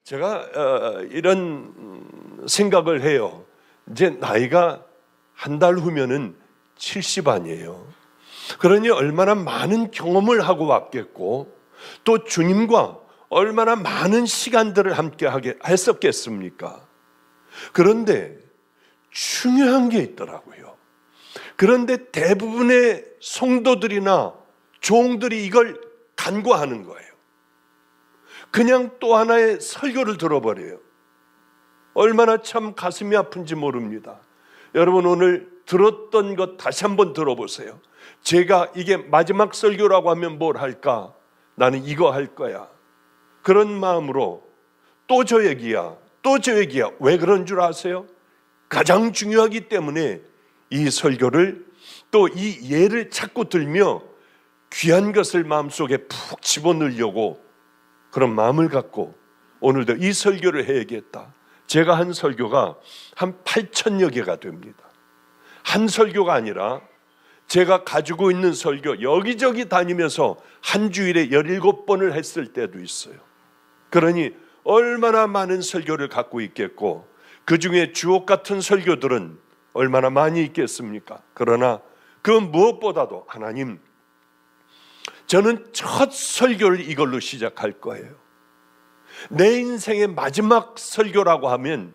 제가 이런 생각을 해요. 이제 나이가 한 달 후면은 70 아니에요. 그러니 얼마나 많은 경험을 하고 왔겠고 또 주님과 얼마나 많은 시간들을 함께 했었겠습니까? 그런데 중요한 게 있더라고요. 그런데 대부분의 성도들이나 종들이 이걸 간과하는 거예요. 그냥 또 하나의 설교를 들어버려요. 얼마나 참 가슴이 아픈지 모릅니다. 여러분, 오늘 들었던 것 다시 한번 들어보세요. 제가 이게 마지막 설교라고 하면 뭘 할까? 나는 이거 할 거야. 그런 마음으로 또 저 얘기야, 또 저 얘기야. 왜 그런 줄 아세요? 가장 중요하기 때문에 이 설교를 또 이 예를 자꾸 들며 귀한 것을 마음속에 푹 집어넣으려고 그런 마음을 갖고 오늘도 이 설교를 해야겠다. 제가 한 설교가 한 8,000여 개가 됩니다. 한 설교가 아니라 제가 가지고 있는 설교 여기저기 다니면서 한 주일에 17번을 했을 때도 있어요. 그러니 얼마나 많은 설교를 갖고 있겠고 그 중에 주옥 같은 설교들은 얼마나 많이 있겠습니까? 그러나 그 무엇보다도 하나님, 저는 첫 설교를 이걸로 시작할 거예요. 내 인생의 마지막 설교라고 하면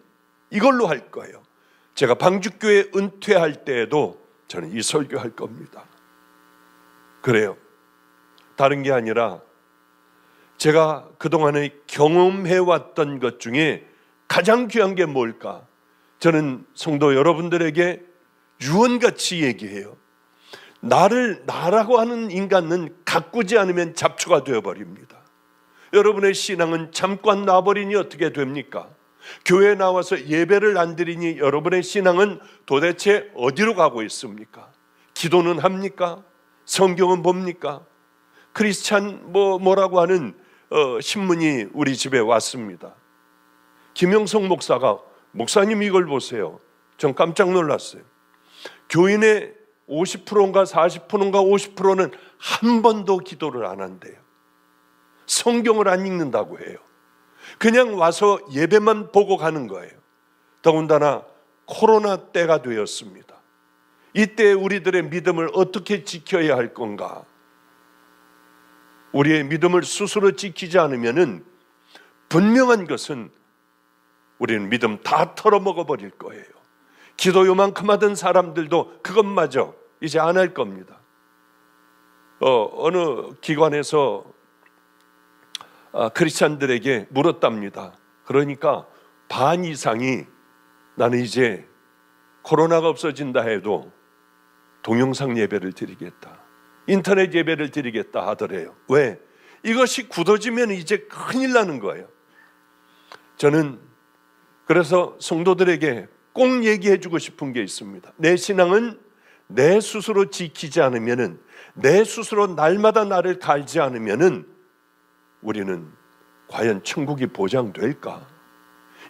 이걸로 할 거예요. 제가 방주교회 은퇴할 때에도 저는 이 설교할 겁니다. 그래요. 다른 게 아니라 제가 그동안에 경험해왔던 것 중에 가장 귀한 게 뭘까? 저는 성도 여러분들에게 유언같이 얘기해요. 나라고 하는 인간은 가꾸지 않으면 잡초가 되어버립니다. 여러분의 신앙은 잠깐 놔버리니 어떻게 됩니까? 교회에 나와서 예배를 안 드리니 여러분의 신앙은 도대체 어디로 가고 있습니까? 기도는 합니까? 성경은 봅니까? 크리스찬 뭐라고 하는 신문이 우리 집에 왔습니다. 김영석 목사가, 목사님 이걸 보세요. 전 깜짝 놀랐어요. 교인의 50%인가 40%인가 50%는 한 번도 기도를 안 한대요. 성경을 안 읽는다고 해요. 그냥 와서 예배만 보고 가는 거예요. 더군다나 코로나 때가 되었습니다. 이때 우리들의 믿음을 어떻게 지켜야 할 건가? 우리의 믿음을 스스로 지키지 않으면은 분명한 것은 우리는 믿음 다 털어먹어 버릴 거예요. 기도 요만큼 하던 사람들도 그것마저 이제 안 할 겁니다. 어느 기관에서 크리스찬들에게 물었답니다. 그러니까 반 이상이 나는 이제 코로나가 없어진다 해도 동영상 예배를 드리겠다, 인터넷 예배를 드리겠다 하더래요. 왜? 이것이 굳어지면 이제 큰일 나는 거예요. 저는 그래서 성도들에게 꼭 얘기해 주고 싶은 게 있습니다. 내 신앙은 내 스스로 지키지 않으면은, 내 스스로 날마다 나를 갈지 않으면은 우리는 과연 천국이 보장될까?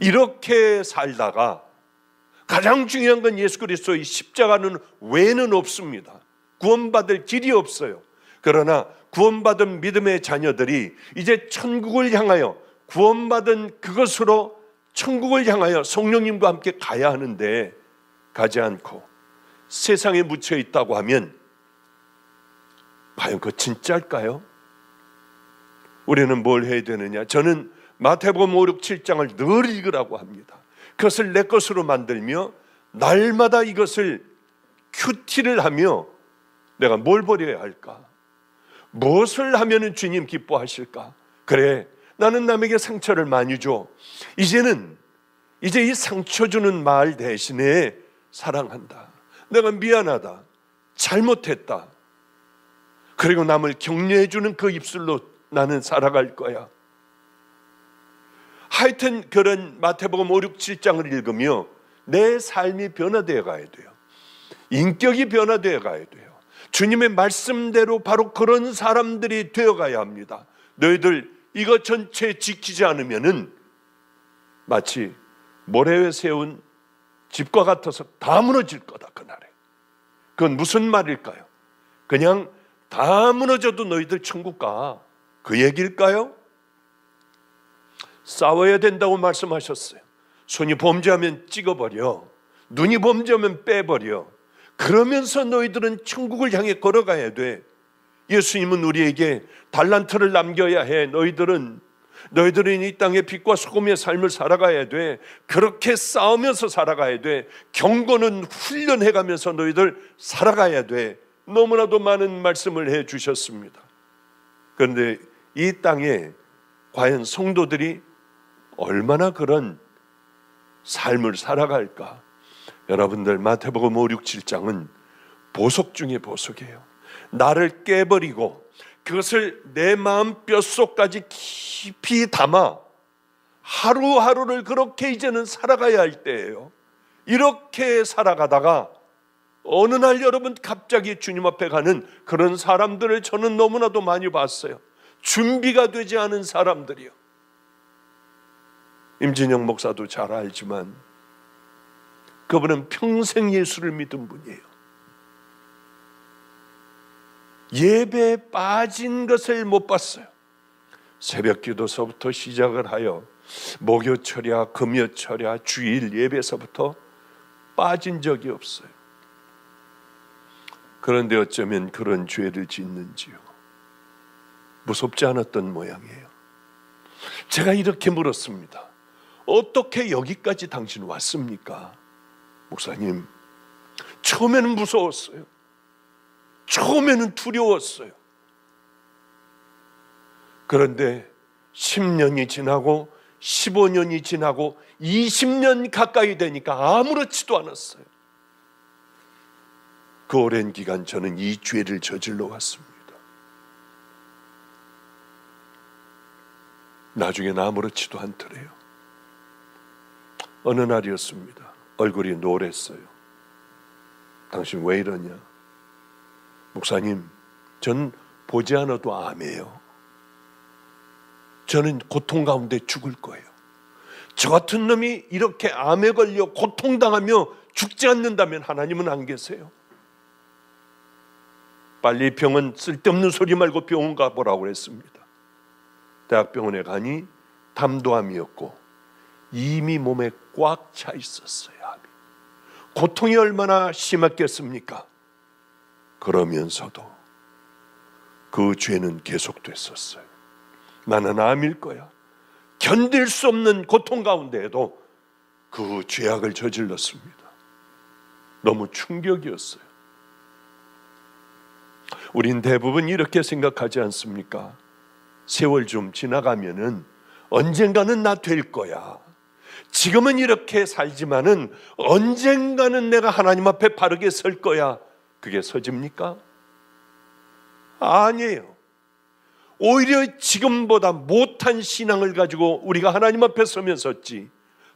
이렇게 살다가 가장 중요한 건 예수 그리스도의 십자가는 외에는 없습니다. 구원받을 길이 없어요. 그러나 구원받은 믿음의 자녀들이 이제 천국을 향하여, 구원받은 그것으로 천국을 향하여 성령님과 함께 가야 하는데 가지 않고 세상에 묻혀 있다고 하면 과연 그거 진짜일까요? 우리는 뭘 해야 되느냐? 저는 마태복음 5, 6, 7장을 늘 읽으라고 합니다. 그것을 내 것으로 만들며 날마다 이것을 큐티를 하며 내가 뭘 버려야 할까? 무엇을 하면 주님 기뻐하실까? 그래, 나는 남에게 상처를 많이 줘. 이제 이 상처 주는 말 대신에 사랑한다, 내가 미안하다, 잘못했다, 그리고 남을 격려해 주는 그 입술로 나는 살아갈 거야. 하여튼 그런 마태복음 5, 6, 7장을 읽으며 내 삶이 변화되어 가야 돼요. 인격이 변화되어 가야 돼요. 주님의 말씀대로 바로 그런 사람들이 되어 가야 합니다. 너희들 이거 전체 지키지 않으면은 마치 모래 위에 세운 집과 같아서 다 무너질 거다, 그날에. 그건 무슨 말일까요? 그냥 다 무너져도 너희들 천국 가, 그 얘기일까요? 싸워야 된다고 말씀하셨어요. 손이 범죄하면 찍어버려, 눈이 범죄하면 빼버려. 그러면서 너희들은 천국을 향해 걸어가야 돼. 예수님은 우리에게 달란트를 남겨야 해. 너희들은 이 땅의 빛과 소금의 삶을 살아가야 돼. 그렇게 싸우면서 살아가야 돼. 경고는 훈련해가면서 너희들 살아가야 돼. 너무나도 많은 말씀을 해 주셨습니다. 그런데 이 땅에 과연 성도들이 얼마나 그런 삶을 살아갈까? 여러분들, 마태복음 5, 6, 7장은 보석 중에 보석이에요. 나를 깨버리고 그것을 내 마음 뼛속까지 깊이 담아 하루하루를 그렇게 이제는 살아가야 할 때예요. 이렇게 살아가다가 어느 날 여러분 갑자기 주님 앞에 가는 그런 사람들을 저는 너무나도 많이 봤어요. 준비가 되지 않은 사람들이요. 임진영 목사도 잘 알지만 그분은 평생 예수를 믿은 분이에요. 예배에 빠진 것을 못 봤어요. 새벽 기도서부터 시작을 하여 목요철이야 금요철이야 주일 예배에서부터 빠진 적이 없어요. 그런데 어쩌면 그런 죄를 짓는지요. 무섭지 않았던 모양이에요. 제가 이렇게 물었습니다. 어떻게 여기까지 당신 왔습니까? 목사님, 처음에는 무서웠어요. 처음에는 두려웠어요. 그런데 10년이 지나고 15년이 지나고 20년 가까이 되니까 아무렇지도 않았어요. 그 오랜 기간 저는 이 죄를 저질러 왔습니다. 나중엔 아무렇지도 않더래요. 어느 날이었습니다. 얼굴이 노랬어요. 당신 왜 이러냐? 목사님, 전 보지 않아도 암이에요. 저는 고통 가운데 죽을 거예요. 저 같은 놈이 이렇게 암에 걸려 고통당하며 죽지 않는다면 하나님은 안 계세요. 빨리 병원, 쓸데없는 소리 말고 병원 가보라고 그랬습니다. 대학병원에 가니 담도암이었고 이미 몸에 꽉 차 있었어요. 암이. 고통이 얼마나 심했겠습니까? 그러면서도 그 죄는 계속됐었어요. 나는 암일 거야. 견딜 수 없는 고통 가운데에도 그 죄악을 저질렀습니다. 너무 충격이었어요. 우린 대부분 이렇게 생각하지 않습니까? 세월 좀 지나가면은 언젠가는 나 될 거야. 지금은 이렇게 살지만은 언젠가는 내가 하나님 앞에 바르게 설 거야. 그게 서집니까? 아니에요. 오히려 지금보다 못한 신앙을 가지고 우리가 하나님 앞에 서면 섰지,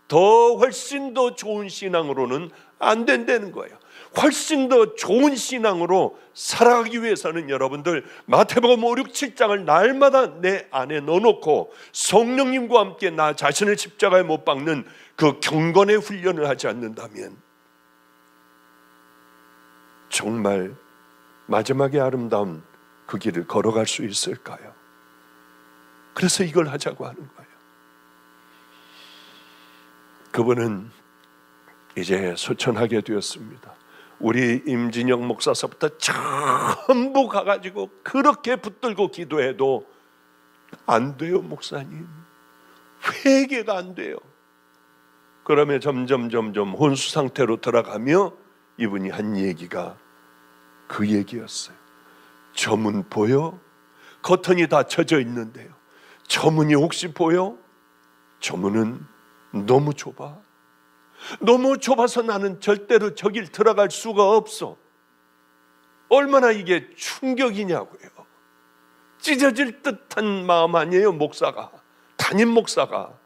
더 훨씬 더 좋은 신앙으로는 안 된다는 거예요. 훨씬 더 좋은 신앙으로 살아가기 위해서는 여러분들 마태복음 5, 6, 7장을 날마다 내 안에 넣어놓고 성령님과 함께 나 자신을 십자가에 못 박는 그 경건의 훈련을 하지 않는다면 정말 마지막에 아름다운 그 길을 걸어갈 수 있을까요? 그래서 이걸 하자고 하는 거예요. 그분은 이제 소천하게 되었습니다. 우리 임진영 목사서부터 전부 가가지고 그렇게 붙들고 기도해도 안 돼요. 목사님, 회개가 안 돼요. 그러면 점점 혼수 상태로 들어가며 이분이 한 얘기가 그 얘기였어요. 저 문 보여? 커튼이 다 쳐져 있는데요. 저 문이 혹시 보여? 저 문은 너무 좁아. 너무 좁아서 나는 절대로 저길 들어갈 수가 없어. 얼마나 이게 충격이냐고요. 찢어질 듯한 마음 아니에요. 목사가, 담임 목사가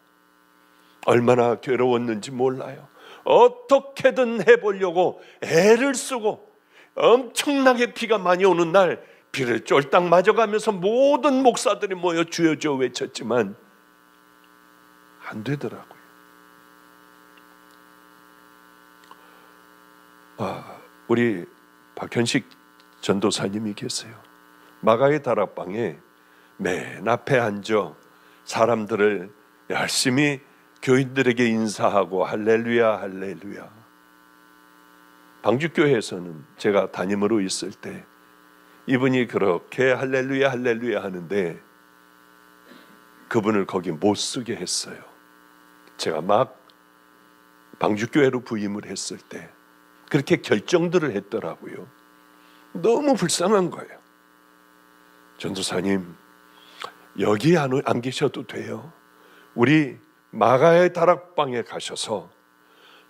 얼마나 괴로웠는지 몰라요. 어떻게든 해보려고 애를 쓰고 엄청나게 비가 많이 오는 날 비를 쫄딱 맞아가면서 모든 목사들이 모여 주여 주여 외쳤지만 안 되더라고요. 우리 박현식 전도사님이 계세요. 마가의 다락방에 맨 앞에 앉아 사람들을 열심히 교인들에게 인사하고 할렐루야 할렐루야. 방주교회에서는 제가 담임으로 있을 때 이분이 그렇게 할렐루야 할렐루야 하는데 그분을 거기 못 쓰게 했어요. 제가 막 방주교회로 부임을 했을 때 그렇게 결정들을 했더라고요. 너무 불쌍한 거예요. 전도사님, 여기 안 계셔도 돼요. 우리 마가의 다락방에 가셔서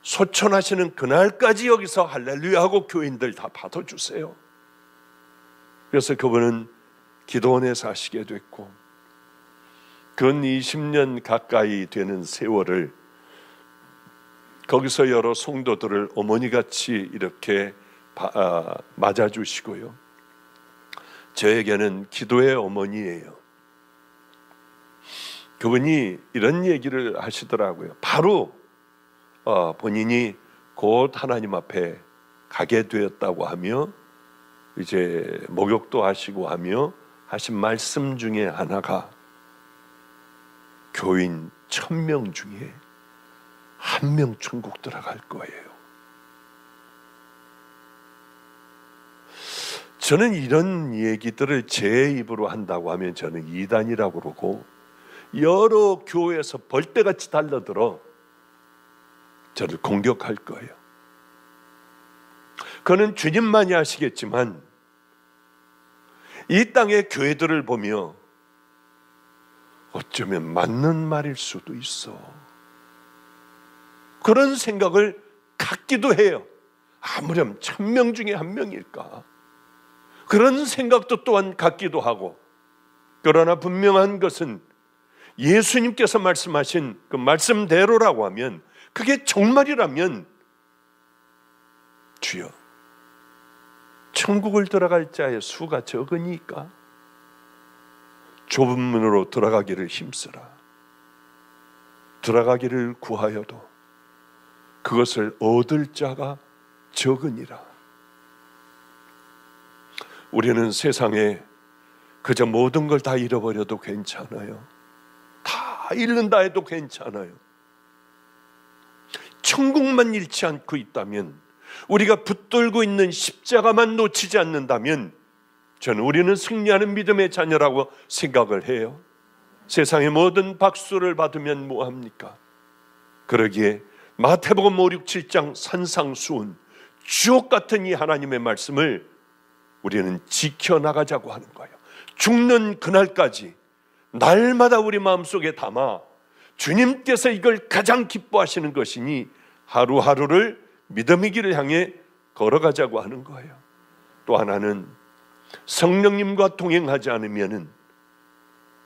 소천하시는 그날까지 여기서 할렐루야 하고 교인들 다 받아주세요. 그래서 그분은 기도원에 사시게 됐고 근 20년 가까이 되는 세월을 거기서 여러 성도들을 어머니같이 이렇게 맞아주시고요. 저에게는 기도의 어머니예요. 그분이 이런 얘기를 하시더라고요. 바로 본인이 곧 하나님 앞에 가게 되었다고 하며 이제 목욕도 하시고 하며 하신 말씀 중에 하나가 교인 1000명 중에 1명 천국 들어갈 거예요. 저는 이런 얘기들을 제 입으로 한다고 하면 저는 이단이라고 그러고 여러 교회에서 벌떼같이 달려들어 저를 공격할 거예요. 그는 주님만이 아시겠지만 이 땅의 교회들을 보며 어쩌면 맞는 말일 수도 있어. 그런 생각을 갖기도 해요. 아무렴 1000명 중에 1명일까? 그런 생각도 또한 갖기도 하고, 그러나 분명한 것은 예수님께서 말씀하신 그 말씀대로라고 하면, 그게 정말이라면 주여 천국을 들어갈 자의 수가 적으니까 좁은 문으로 들어가기를 힘쓰라. 들어가기를 구하여도 그것을 얻을 자가 적으니라. 우리는 세상에 그저 모든 걸 다 잃어버려도 괜찮아요. 다 잃는다 해도 괜찮아요. 천국만 잃지 않고 있다면, 우리가 붙들고 있는 십자가만 놓치지 않는다면 저는 우리는 승리하는 믿음의 자녀라고 생각을 해요. 세상의 모든 박수를 받으면 뭐합니까? 그러기에 마태복음 5, 6, 7장 산상수훈 주옥 같은 이 하나님의 말씀을 우리는 지켜나가자고 하는 거예요. 죽는 그날까지 날마다 우리 마음속에 담아 주님께서 이걸 가장 기뻐하시는 것이니 하루하루를 믿음의 길을 향해 걸어가자고 하는 거예요. 또 하나는 성령님과 동행하지 않으면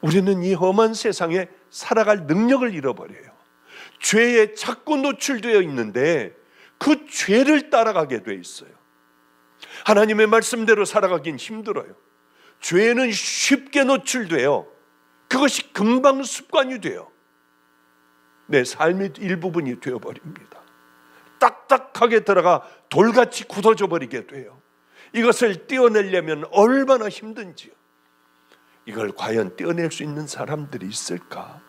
우리는 이 험한 세상에 살아갈 능력을 잃어버려요. 죄에 자꾸 노출되어 있는데 그 죄를 따라가게 돼 있어요. 하나님의 말씀대로 살아가긴 힘들어요. 죄는 쉽게 노출돼요. 그것이 금방 습관이 돼요. 내 삶의 일부분이 되어버립니다. 딱딱하게 들어가 돌같이 굳어져 버리게 돼요. 이것을 떼어내려면 얼마나 힘든지요. 이걸 과연 떼어낼 수 있는 사람들이 있을까?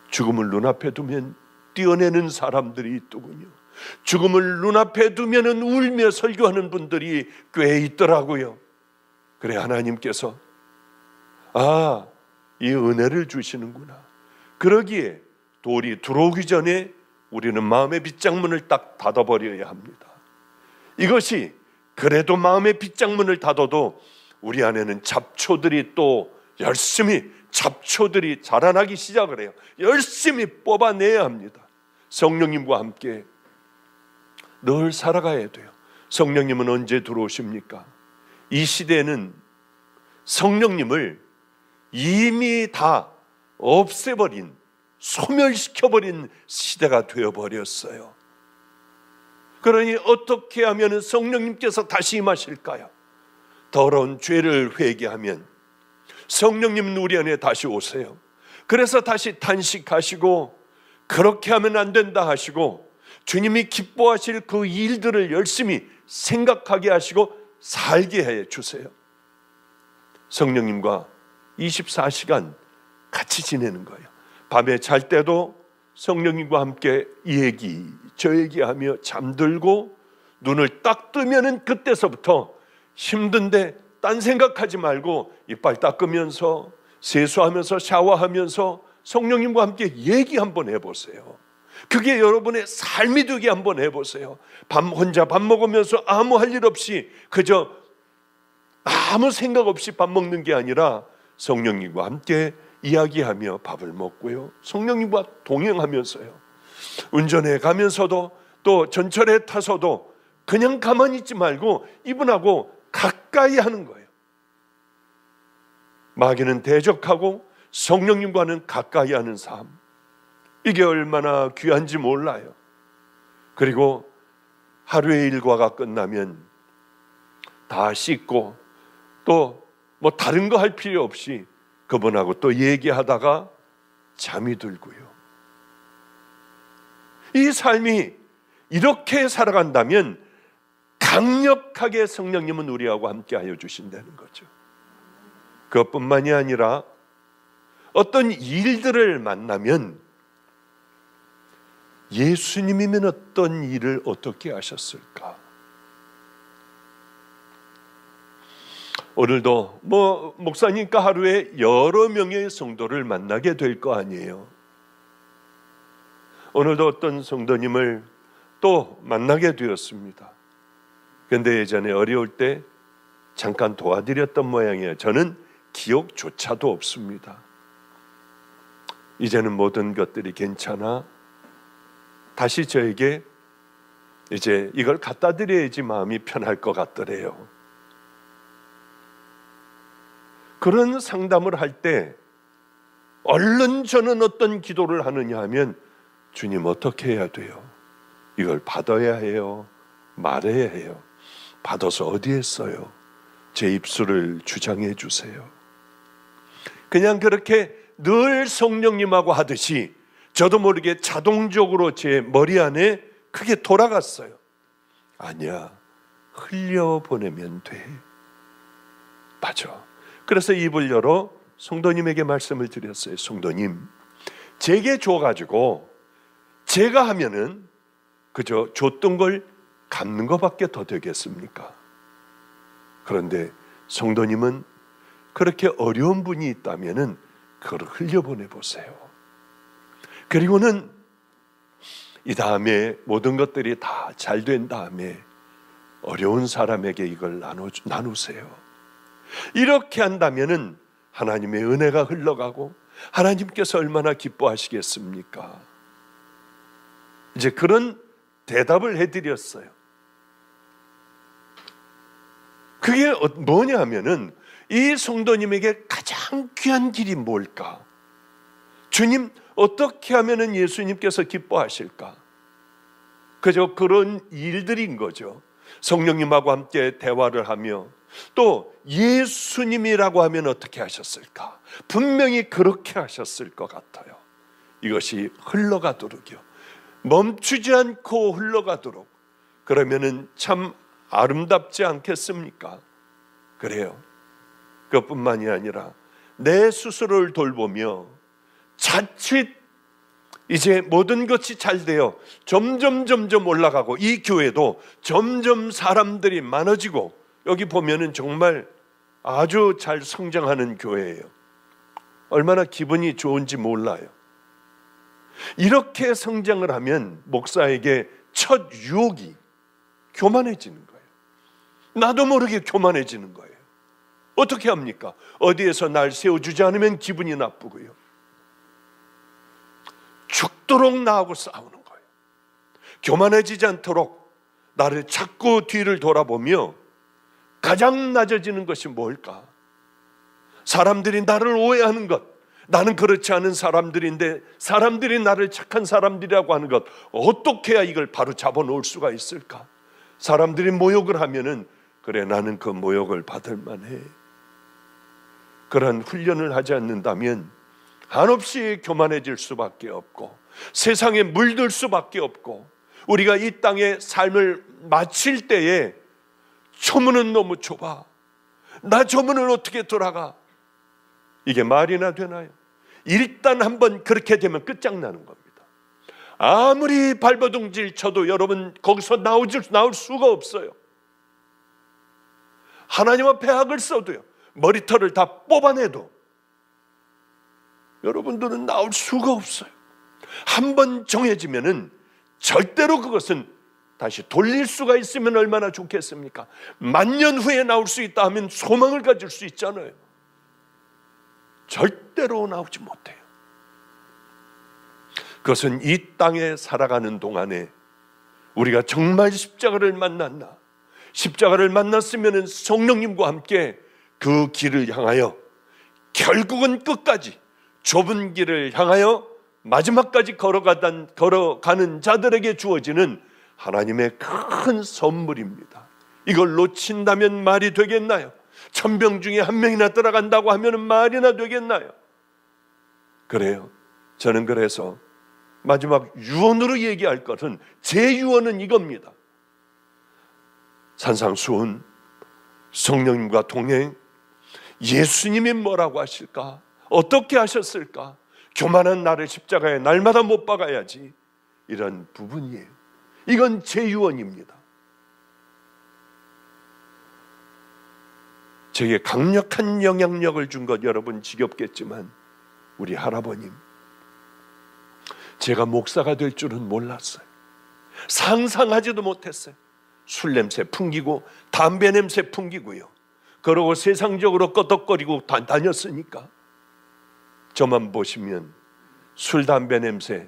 죽음을 눈앞에 두면 떼어내는 사람들이 있더군요. 죽음을 눈앞에 두면 울며 설교하는 분들이 꽤 있더라고요. 그래, 하나님께서 이 은혜를 주시는구나. 그러기에 돌이 들어오기 전에 우리는 마음의 빗장문을 딱 닫아버려야 합니다. 이것이 그래도 마음의 빗장문을 닫아도 우리 안에는 잡초들이 또 열심히 잡초들이 자라나기 시작을 해요. 열심히 뽑아내야 합니다. 성령님과 함께 늘 살아가야 돼요. 성령님은 언제 들어오십니까? 이 시대에는 성령님을 이미 다 없애버린, 소멸시켜버린 시대가 되어버렸어요. 그러니 어떻게 하면 성령님께서 다시 임하실까요? 더러운 죄를 회개하면 성령님은 우리 안에 다시 오세요. 그래서 다시 탄식하시고 그렇게 하면 안 된다 하시고 주님이 기뻐하실 그 일들을 열심히 생각하게 하시고 살게 해 주세요. 성령님과 24시간 같이 지내는 거예요. 밤에 잘 때도 성령님과 함께 이 얘기 저 얘기하며 잠들고 눈을 딱 뜨면은 그때서부터 힘든데 딴 생각하지 말고 이빨 닦으면서 세수하면서 샤워하면서 성령님과 함께 얘기 한번 해보세요. 그게 여러분의 삶이 되게 한번 해보세요. 혼자 밥 먹으면서 아무 할 일 없이 그저 아무 생각 없이 밥 먹는 게 아니라 성령님과 함께 이야기하며 밥을 먹고요, 성령님과 동행하면서요, 운전해 가면서도 또 전철에 타서도 그냥 가만히 있지 말고 이분하고 가까이 하는 거예요. 마귀는 대적하고 성령님과는 가까이 하는 삶, 이게 얼마나 귀한지 몰라요. 그리고 하루의 일과가 끝나면 다 씻고 또 뭐 다른 거 할 필요 없이 그분하고 또 얘기하다가 잠이 들고요. 이 삶이 이렇게 살아간다면 강력하게 성령님은 우리하고 함께 하여 주신다는 거죠. 그것뿐만이 아니라 어떤 일들을 만나면 예수님이면 어떤 일을 어떻게 하셨을까? 오늘도 목사니까 하루에 여러 명의 성도를 만나게 될 거 아니에요. 오늘도 어떤 성도님을 또 만나게 되었습니다. 그런데 예전에 어려울 때 잠깐 도와드렸던 모양이에요. 저는 기억조차도 없습니다. 이제는 모든 것들이 괜찮아. 다시 저에게 이제 이걸 갖다 드려야지 마음이 편할 것 같더래요. 그런 상담을 할 때 얼른 저는 어떤 기도를 하느냐 하면, 주님 어떻게 해야 돼요? 이걸 받아야 해요? 말해야 해요? 받아서 어디에 써요? 제 입술을 주장해 주세요. 그냥 그렇게 늘 성령님하고 하듯이 저도 모르게 자동적으로 제 머리 안에 그게 돌아갔어요. 아니야, 흘려보내면 돼. 맞아. 그래서 입을 열어 성도님에게 말씀을 드렸어요. 성도님, 제게 줘가지고 제가 하면은 그저 줬던 걸 갚는 것밖에 더 되겠습니까? 그런데 성도님은 그렇게 어려운 분이 있다면은 그걸 흘려보내 보세요. 그리고는 이 다음에 모든 것들이 다 잘 된 다음에 어려운 사람에게 이걸 나누세요. 이렇게 한다면은 하나님의 은혜가 흘러가고 하나님께서 얼마나 기뻐하시겠습니까? 이제 그런 대답을 해드렸어요. 그게 뭐냐 하면은 이 성도님에게 가장 귀한 길이 뭘까? 주님, 어떻게 하면은 예수님께서 기뻐하실까? 그저 그런 일들인 거죠. 성령님하고 함께 대화를 하며 또 예수님이라고 하면 어떻게 하셨을까? 분명히 그렇게 하셨을 것 같아요. 이것이 흘러가도록요, 멈추지 않고 흘러가도록. 그러면은 참 아름답지 않겠습니까? 그래요. 그것뿐만이 아니라 내 스스로를 돌보며 자칫 이제 모든 것이 잘 되어 점점 올라가고 이 교회도 점점 사람들이 많아지고 여기 보면은 정말 아주 잘 성장하는 교회예요. 얼마나 기분이 좋은지 몰라요. 이렇게 성장을 하면 목사에게 첫 유혹이 교만해지는 거예요. 나도 모르게 교만해지는 거예요. 어떻게 합니까? 어디에서 날 세워주지 않으면 기분이 나쁘고요, 죽도록 나하고 싸우는 거예요. 교만해지지 않도록 나를 자꾸 뒤를 돌아보며 가장 낮아지는 것이 뭘까? 사람들이 나를 오해하는 것, 나는 그렇지 않은 사람들인데 사람들이 나를 착한 사람들이라고 하는 것, 어떻게 해야 이걸 바로 잡아놓을 수가 있을까? 사람들이 모욕을 하면은 그래, 나는 그 모욕을 받을 만해. 그런 훈련을 하지 않는다면 한없이 교만해질 수밖에 없고 세상에 물들 수밖에 없고, 우리가 이 땅의 삶을 마칠 때에 저 문은 너무 좁아, 나 저 문을 어떻게 돌아가, 이게 말이나 되나요? 일단 한번 그렇게 되면 끝장나는 겁니다. 아무리 발버둥질 쳐도 여러분 거기서 나올 수가 없어요. 하나님 앞에 학을 써도요, 머리털을 다 뽑아내도 여러분들은 나올 수가 없어요. 한번 정해지면은 절대로 그것은 다시 돌릴 수가 있으면 얼마나 좋겠습니까? 10,000년 후에 나올 수 있다 하면 소망을 가질 수 있잖아요. 절대로 나오지 못해요. 그것은 이 땅에 살아가는 동안에 우리가 정말 십자가를 만났나, 십자가를 만났으면 성령님과 함께 그 길을 향하여 결국은 끝까지 좁은 길을 향하여 마지막까지 걸어가는 자들에게 주어지는 하나님의 큰 선물입니다. 이걸 놓친다면 말이 되겠나요? 1000명 중에 1명이나 들어간다고 하면 말이나 되겠나요? 그래요. 저는 그래서 마지막 유언으로 얘기할 것은, 제 유언은 이겁니다. 산상수훈, 성령님과 동행, 예수님이 뭐라고 하실까? 어떻게 하셨을까? 교만한 나를 십자가에 날마다 못 박아야지. 이런 부분이에요. 이건 제 유언입니다. 제게 강력한 영향력을 준 것 여러분 지겹겠지만, 우리 할아버님, 제가 목사가 될 줄은 몰랐어요. 상상하지도 못했어요. 술 냄새 풍기고 담배 냄새 풍기고요, 그러고 세상적으로 끄덕거리고 다녔으니까 저만 보시면 술 담배 냄새,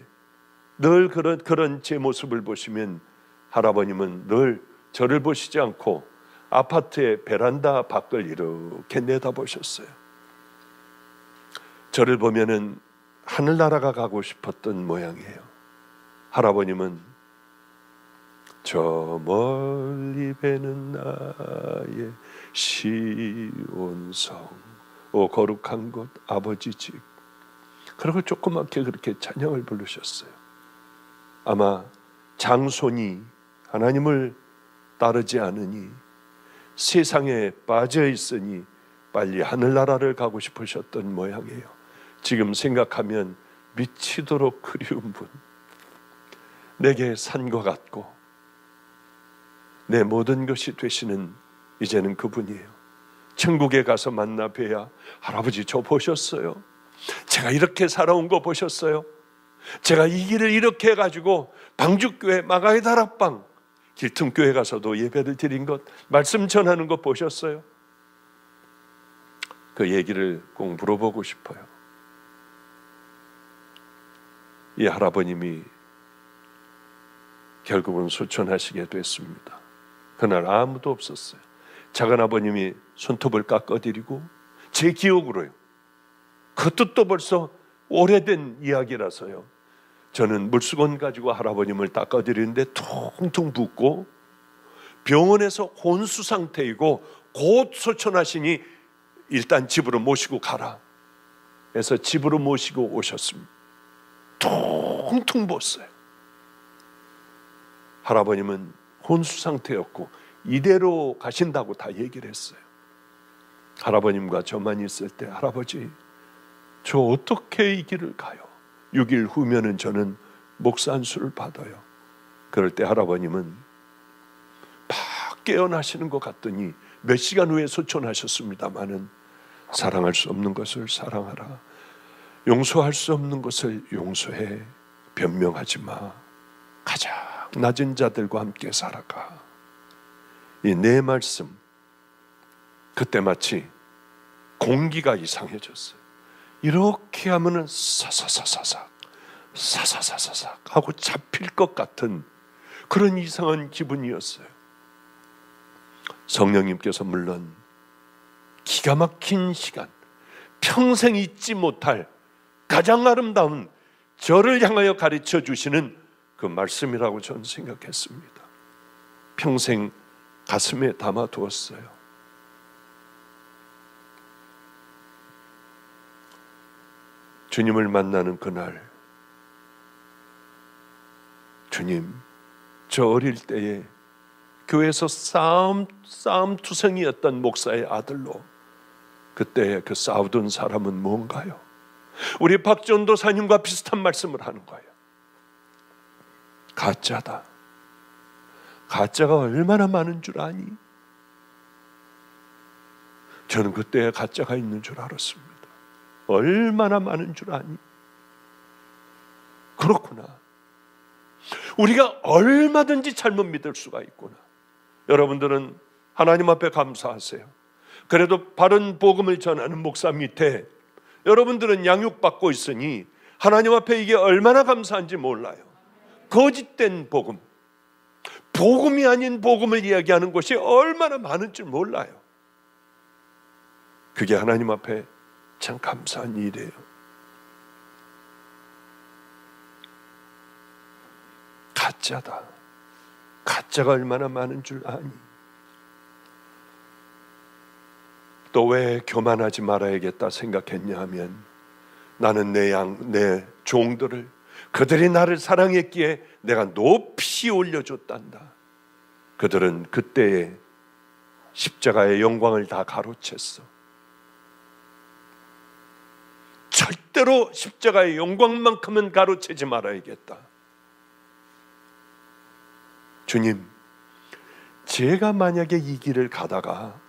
늘 그런 제 모습을 보시면 할아버님은 늘 저를 보시지 않고 아파트의 베란다 밖을 이렇게 내다보셨어요. 저를 보면은 하늘나라가 가고 싶었던 모양이에요. 할아버님은 저 멀리 배는 나의 시온성, 오 거룩한 곳 아버지 집, 그리고 조그맣게 그렇게 찬양을 부르셨어요. 아마 장손이 하나님을 따르지 않으니 세상에 빠져 있으니 빨리 하늘나라를 가고 싶으셨던 모양이에요. 지금 생각하면 미치도록 그리운 분, 내게 산과 같고 내 모든 것이 되시는 이제는 그분이에요. 천국에 가서 만나 뵈야, 할아버지 저 보셨어요? 제가 이렇게 살아온 거 보셨어요? 제가 이 길을 이렇게 해가지고 방주교회 마가의 다락방 길tum교회 가서도 예배를 드린 것, 말씀 전하는 것 보셨어요? 그 얘기를 꼭 물어보고 싶어요. 이 할아버님이 결국은 소천하시게 됐습니다. 그날 아무도 없었어요. 작은아버님이 손톱을 깎아드리고, 제 기억으로요, 그것도 또 벌써 오래된 이야기라서요, 저는 물수건 가지고 할아버님을 닦아드리는데 퉁퉁 붓고 병원에서 혼수 상태이고 곧 소천하시니 일단 집으로 모시고 가라 해서 집으로 모시고 오셨습니다. 퉁퉁 부었어요. 할아버님은 혼수 상태였고 이대로 가신다고 다 얘기를 했어요. 할아버님과 저만 있을 때, 할아버지 저 어떻게 이 길을 가요? 6일 후면은 저는 목사 안수를 받아요. 그럴 때 할아버님은 막 깨어나시는 것 같더니 몇 시간 후에 소천하셨습니다마는, 사랑할 수 없는 것을 사랑하라, 용서할 수 없는 것을 용서해, 변명하지 마, 가장 낮은 자들과 함께 살아가. 이 네 말씀, 그때 마치 공기가 이상해졌어요. 이렇게 하면은 사사사사삭 하고 잡힐 것 같은 그런 이상한 기분이었어요. 성령님께서 물론 기가 막힌 시간, 평생 잊지 못할 가장 아름다운 저를 향하여 가르쳐 주시는 그 말씀이라고 저는 생각했습니다. 평생 가슴에 담아두었어요. 주님을 만나는 그날, 주님, 저 어릴 때에 교회에서 싸움투성이었던 목사의 아들로 그때 그 싸우던 사람은 뭔가요? 우리 박전도사님과 비슷한 말씀을 하는 거예요. 가짜다. 가짜가 얼마나 많은 줄 아니? 저는 그때 가짜가 있는 줄 알았습니다. 얼마나 많은 줄 아니? 그렇구나. 우리가 얼마든지 잘못 믿을 수가 있구나. 여러분들은 하나님 앞에 감사하세요. 그래도 바른 복음을 전하는 목사 밑에 여러분들은 양육받고 있으니 하나님 앞에 이게 얼마나 감사한지 몰라요. 거짓된 복음, 복음이 아닌 복음을 이야기하는 것이 얼마나 많은 줄 몰라요. 그게 하나님 앞에 참 감사한 일이에요. 가짜다. 가짜가 얼마나 많은 줄 아니? 또 왜 교만하지 말아야겠다 생각했냐 하면 나는 내 종들을 그들이 나를 사랑했기에 내가 높이 올려줬단다. 그들은 그때의 십자가의 영광을 다 가로챘어. 절대로 십자가의 영광만큼은 가로채지 말아야겠다. 주님, 제가 만약에 이 길을 가다가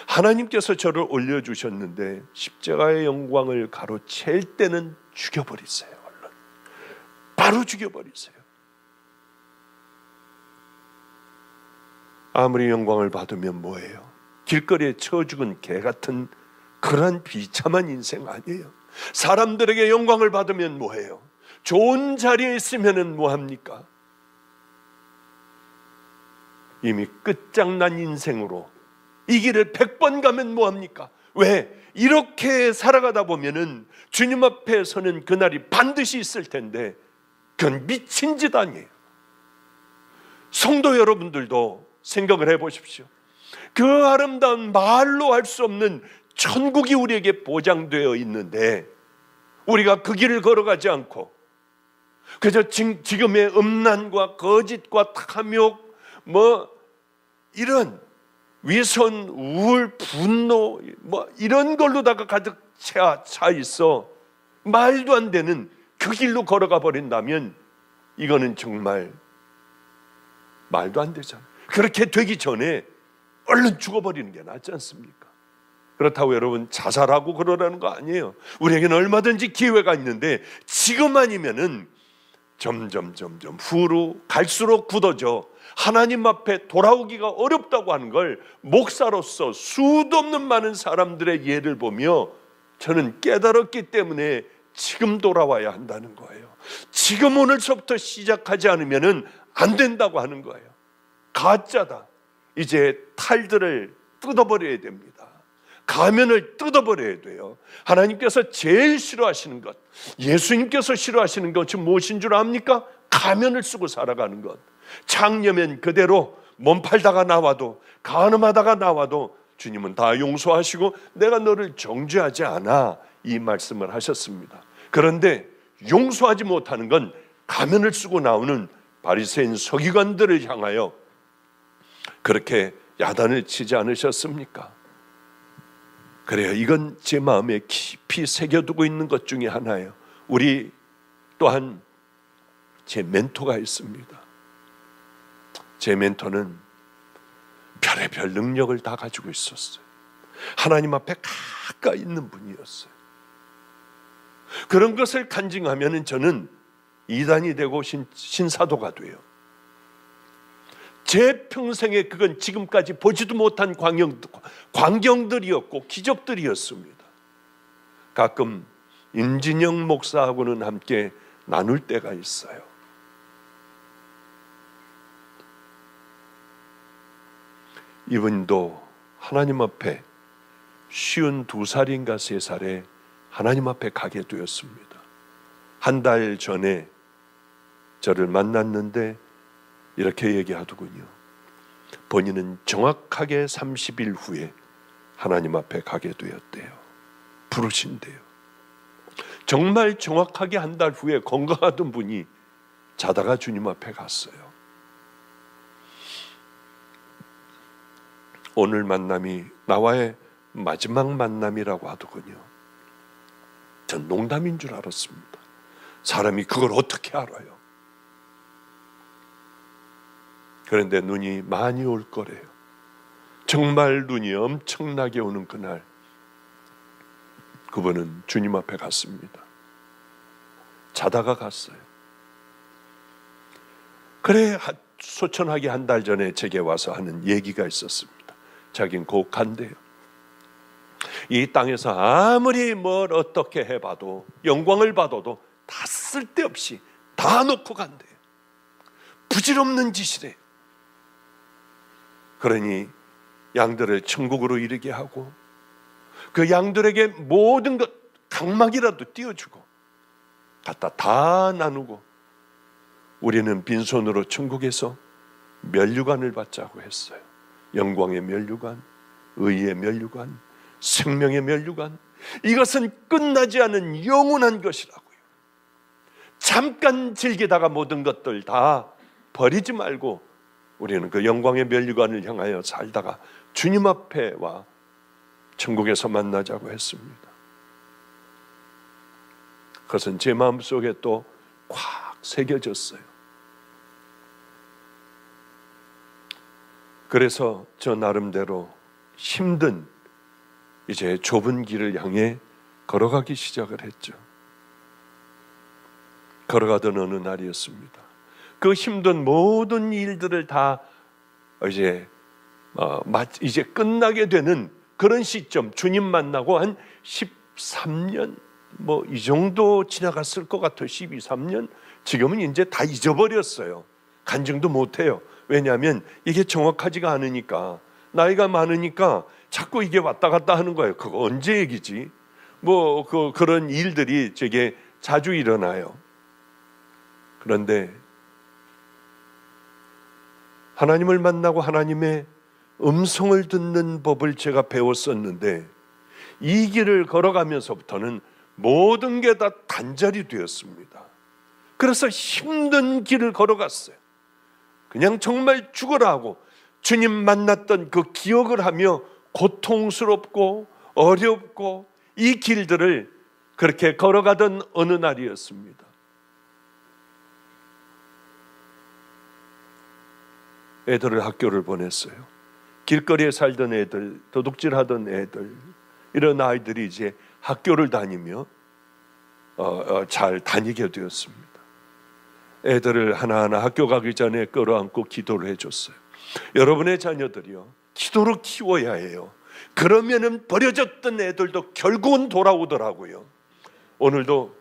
하나님께서 저를 올려주셨는데 십자가의 영광을 가로챌 때는 죽여버리세요. 얼른 바로 죽여버리세요. 아무리 영광을 받으면 뭐예요? 길거리에 쳐 죽은 개 같은 그런 비참한 인생 아니에요. 사람들에게 영광을 받으면 뭐해요? 좋은 자리에 있으면 뭐합니까? 이미 끝장난 인생으로 이 길을 100번 가면 뭐합니까? 왜? 이렇게 살아가다 보면은 주님 앞에 서는 그날이 반드시 있을 텐데 그건 미친 짓 아니에요. 성도 여러분들도 생각을 해보십시오. 그 아름다운 말로 할 수 없는 천국이 우리에게 보장되어 있는데 우리가 그 길을 걸어가지 않고 그저 지금의 음란과 거짓과 탐욕 이런 위선, 우울, 분노 이런 걸로다가 가득 차 있어 말도 안 되는 그 길로 걸어가 버린다면 이거는 정말 말도 안 되잖아요. 그렇게 되기 전에 얼른 죽어버리는 게 낫지 않습니까? 그렇다고 여러분 자살하고 그러라는 거 아니에요. 우리에게는 얼마든지 기회가 있는데 지금 아니면은 점점 후로 갈수록 굳어져 하나님 앞에 돌아오기가 어렵다고 하는 걸 목사로서 수도 없는 많은 사람들의 예를 보며 저는 깨달았기 때문에 지금 돌아와야 한다는 거예요. 지금 오늘서부터 시작하지 않으면 안 된다고 하는 거예요. 가짜다. 이제 탈들을 뜯어버려야 됩니다. 가면을 뜯어버려야 돼요. 하나님께서 제일 싫어하시는 것, 예수님께서 싫어하시는 것이 무엇인 줄 압니까? 가면을 쓰고 살아가는 것. 창녀면 그대로 몸 팔다가 나와도 간음하다가 나와도 주님은 다 용서하시고 내가 너를 정죄하지 않아, 이 말씀을 하셨습니다. 그런데 용서하지 못하는 건 가면을 쓰고 나오는 바리새인 서기관들을 향하여 그렇게 야단을 치지 않으셨습니까? 그래요. 이건 제 마음에 깊이 새겨두고 있는 것 중에 하나예요. 우리 또한 제 멘토가 있습니다. 제 멘토는 별의별 능력을 다 가지고 있었어요. 하나님 앞에 가까이 있는 분이었어요. 그런 것을 간증하면 저는 이단이 되고 신사도가 돼요. 제 평생에 그건 지금까지 보지도 못한 광경들이었고 기적들이었습니다. 가끔 임진영 목사하고는 함께 나눌 때가 있어요. 이분도 하나님 앞에 52살인가 3살에 하나님 앞에 가게 되었습니다. 한 달 전에 저를 만났는데 이렇게 얘기하더군요. 본인은 정확하게 30일 후에 하나님 앞에 가게 되었대요. 부르신대요. 정말 정확하게 한 달 후에 건강하던 분이 자다가 주님 앞에 갔어요. 오늘 만남이 나와의 마지막 만남이라고 하더군요. 전 농담인 줄 알았습니다. 사람이 그걸 어떻게 알아요? 그런데 눈이 많이 올 거래요. 정말 눈이 엄청나게 오는 그날, 그분은 주님 앞에 갔습니다. 자다가 갔어요. 그래, 소천하기 한 달 전에 제게 와서 하는 얘기가 있었습니다. 자긴 곧 간대요. 이 땅에서 아무리 뭘 어떻게 해봐도, 영광을 받아도 다 쓸데없이 다 놓고 간대요. 부질없는 짓이래요. 그러니 양들을 천국으로 이르게 하고, 그 양들에게 모든 것, 각막이라도 띄워주고 갖다 다 나누고, 우리는 빈손으로 천국에서 면류관을 받자고 했어요. 영광의 면류관, 의의 면류관, 생명의 면류관. 이것은 끝나지 않은 영원한 것이라고요. 잠깐 즐기다가 모든 것들 다 버리지 말고 우리는 그 영광의 면류관을 향하여 살다가 주님 앞에 와 천국에서 만나자고 했습니다. 그것은 제 마음속에 또 꽉 새겨졌어요. 그래서 저 나름대로 힘든 이제 좁은 길을 향해 걸어가기 시작을 했죠. 걸어가던 어느 날이었습니다. 그 힘든 모든 일들을 다 이제 끝나게 되는 그런 시점, 주님 만나고 한 13년 이 정도 지나갔을 것 같아요. 12, 13년. 지금은 이제 다 잊어버렸어요. 간증도 못해요. 왜냐하면 이게 정확하지가 않으니까, 나이가 많으니까 자꾸 이게 왔다 갔다 하는 거예요. 그거 언제 얘기지? 그런 일들이 되게 자주 일어나요. 그런데 하나님을 만나고 하나님의 음성을 듣는 법을 제가 배웠었는데, 이 길을 걸어가면서부터는 모든 게 다 단절이 되었습니다. 그래서 힘든 길을 걸어갔어요. 그냥 정말 죽어라 하고 주님 만났던 그 기억을 하며 고통스럽고 어렵고 이 길들을 그렇게 걸어가던 어느 날이었습니다. 애들을 학교를 보냈어요. 길거리에 살던 애들, 도둑질하던 애들, 이런 아이들이 이제 학교를 다니며 잘 다니게 되었습니다. 애들을 하나하나 학교 가기 전에 끌어안고 기도를 해줬어요. 여러분의 자녀들이요, 기도로 키워야 해요. 그러면은 버려졌던 애들도 결국은 돌아오더라고요. 오늘도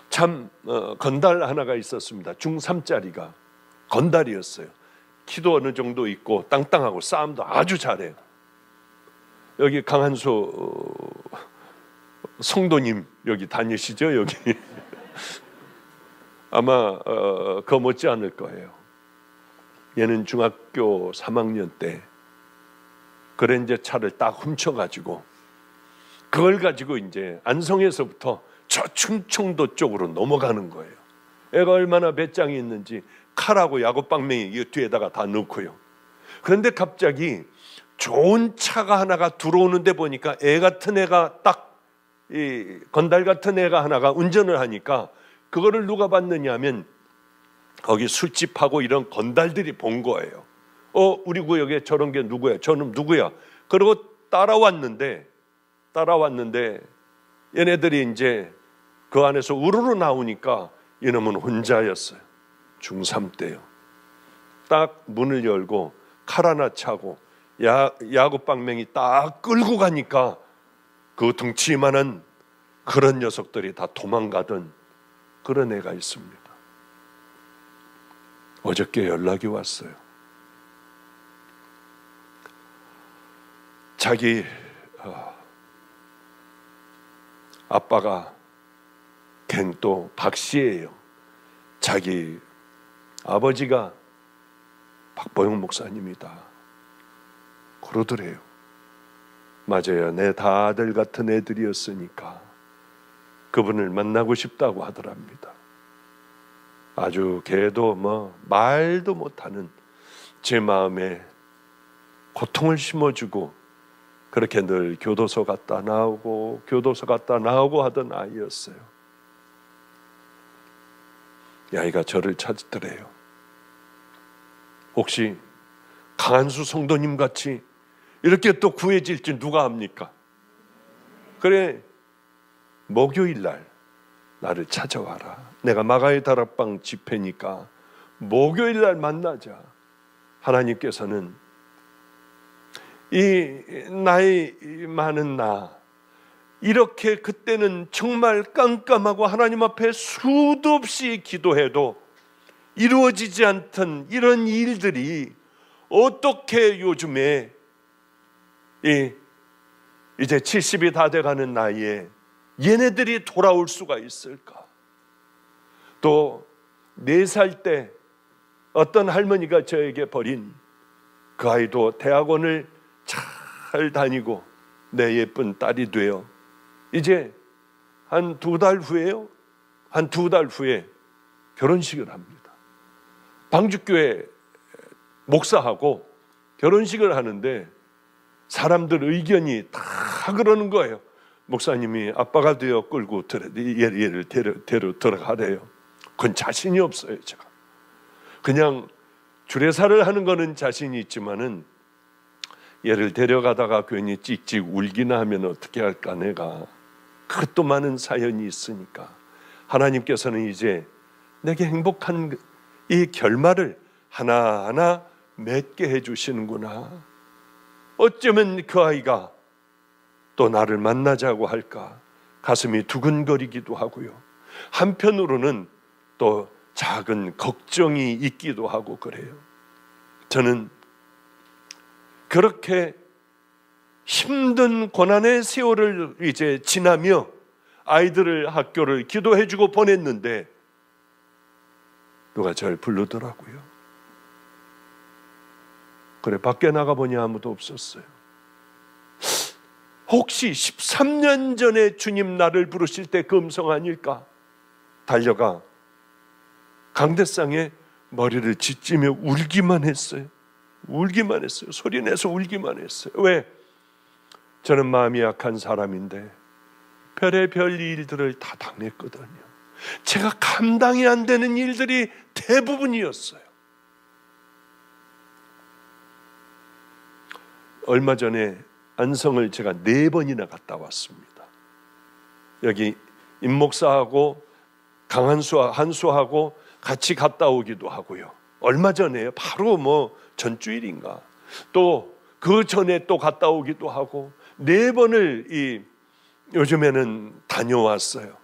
참 건달 하나가 있었습니다. 중3짜리가 건달이었어요. 키도 어느 정도 있고 땅땅하고 싸움도 아주 잘해요. 여기 강한수 성도님 여기 다니시죠? 여기 아마 그 못지 않을 거예요. 얘는 중학교 3학년 때 그랜저 차를 딱 훔쳐가지고 그걸 가지고 이제 안성에서부터 저 충청도 쪽으로 넘어가는 거예요. 애가 얼마나 배짱이 있는지 칼하고 야구방맹이 이 뒤에다가 다 넣고요. 그런데 갑자기 좋은 차가 하나가 들어오는데 보니까 애 같은 애가 딱 이 건달 같은 애가 하나가 운전을 하니까 그거를 누가 봤느냐 하면 거기 술집하고 이런 건달들이 본 거예요. 우리 구역에 저런 게 누구야? 저놈 누구야? 그러고 따라왔는데 얘네들이 이제 그 안에서 우르르 나오니까 이놈은 혼자였어요. 중3 때요. 딱 문을 열고 칼 하나 차고 야구방맹이 딱 끌고 가니까 그 덩치만한 그런 녀석들이 다 도망가던 그런 애가 있습니다. 어저께 연락이 왔어요. 자기 아빠가 걘 또 박씨예요. 자기 아버지가 박보영 목사님이다 그러더래요. 맞아요. 내 다 아들 같은 애들이었으니까 그분을 만나고 싶다고 하더랍니다. 아주 걔도 말도 못하는 제 마음에 고통을 심어주고 그렇게 늘 교도소 갔다 나오고 교도소 갔다 나오고 하던 아이였어요. 이 아이가 저를 찾더래요. 혹시 강한수 성도님 같이 이렇게 또 구해질 줄 누가 압니까? 그래, 목요일 날 나를 찾아와라. 내가 마가의 다락방 집회니까 목요일 날 만나자. 하나님께서는 이 나이 많은 나, 이렇게 그때는 정말 깜깜하고 하나님 앞에 수도 없이 기도해도 이루어지지 않던 이런 일들이 어떻게 요즘에 이제 70이 다 돼가는 나이에 얘네들이 돌아올 수가 있을까? 또 4살 때 어떤 할머니가 저에게 버린 그 아이도 대학원을 잘 다니고 내 예쁜 딸이 되어 이제 한 2달 후에요. 한 2달 후에 결혼식을 합니다. 방주교회 목사하고 결혼식을 하는데 사람들 의견이 다 그러는 거예요. 목사님이 아빠가 되어 끌고 얘를 데려 들어가래요. 그건 자신이 없어요. 제가 그냥 주례사를 하는 거는 자신이 있지만은 얘를 데려가다가 괜히 찍찍 울기나 하면 어떻게 할까. 내가 그것도 많은 사연이 있으니까 하나님께서는 이제 내게 행복한 이 결말을 하나하나 맺게 해주시는구나. 어쩌면 그 아이가 또 나를 만나자고 할까 가슴이 두근거리기도 하고요. 한편으로는 또 작은 걱정이 있기도 하고 그래요. 저는 그렇게 힘든 고난의 세월을 이제 지나며 아이들을 학교를 기도해주고 보냈는데 누가 저를 부르더라고요. 그래, 밖에 나가보니 아무도 없었어요. 혹시 13년 전에 주님 나를 부르실 때 그 음성 아닐까? 달려가 강대상에 머리를 짓지며 울기만 했어요. 울기만 했어요. 소리내서 울기만 했어요. 왜? 저는 마음이 약한 사람인데 별의별 일들을 다 당했거든요. 제가 감당이 안 되는 일들이 대부분이었어요. 얼마 전에 안성을 제가 4번이나 갔다 왔습니다. 여기 임목사하고 한수하고 같이 갔다 오기도 하고요. 얼마 전에요. 바로 전주일인가. 또 그 전에 또 갔다 오기도 하고 4번을 요즘에는 다녀왔어요.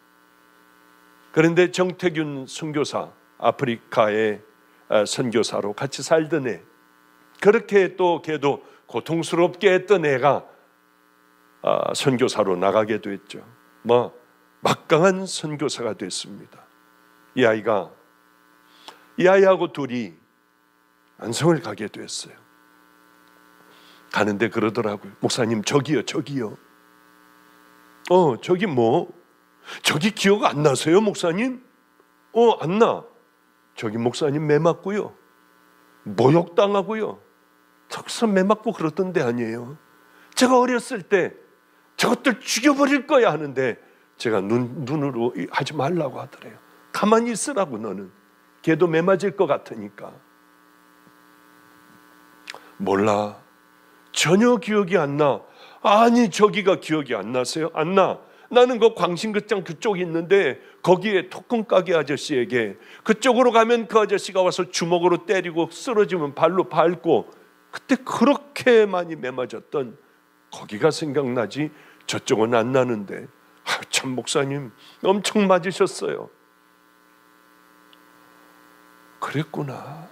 그런데 정태균 선교사, 아프리카의 선교사로 같이 살던 애, 그렇게 또 걔도 고통스럽게 했던 애가 선교사로 나가게 됐죠. 막강한 선교사가 됐습니다. 이 아이하고 둘이 안성을 가게 됐어요. 가는데 그러더라고요. 목사님, 저기요. 저기 저기 기억 안 나세요, 목사님? 안 나. 저기 목사님 매 맞고요, 모욕당하고요, 턱선 매 맞고 그러던 데 아니에요. 제가 어렸을 때 저것들 죽여버릴 거야 하는데 제가 눈으로 하지 말라고 하더래요. 가만히 있으라고. 너는 걔도 매 맞을 것 같으니까. 몰라, 전혀 기억이 안 나. 아니, 저기가 기억이 안 나세요? 안 나. 나는 그 광신극장 그쪽에 있는데 거기에 토큰 가게 아저씨에게 그쪽으로 가면 그 아저씨가 와서 주먹으로 때리고 쓰러지면 발로 밟고, 그때 그렇게 많이 매맞았던 거기가 생각나지 저쪽은 안 나는데. 참, 목사님 엄청 맞으셨어요. 그랬구나.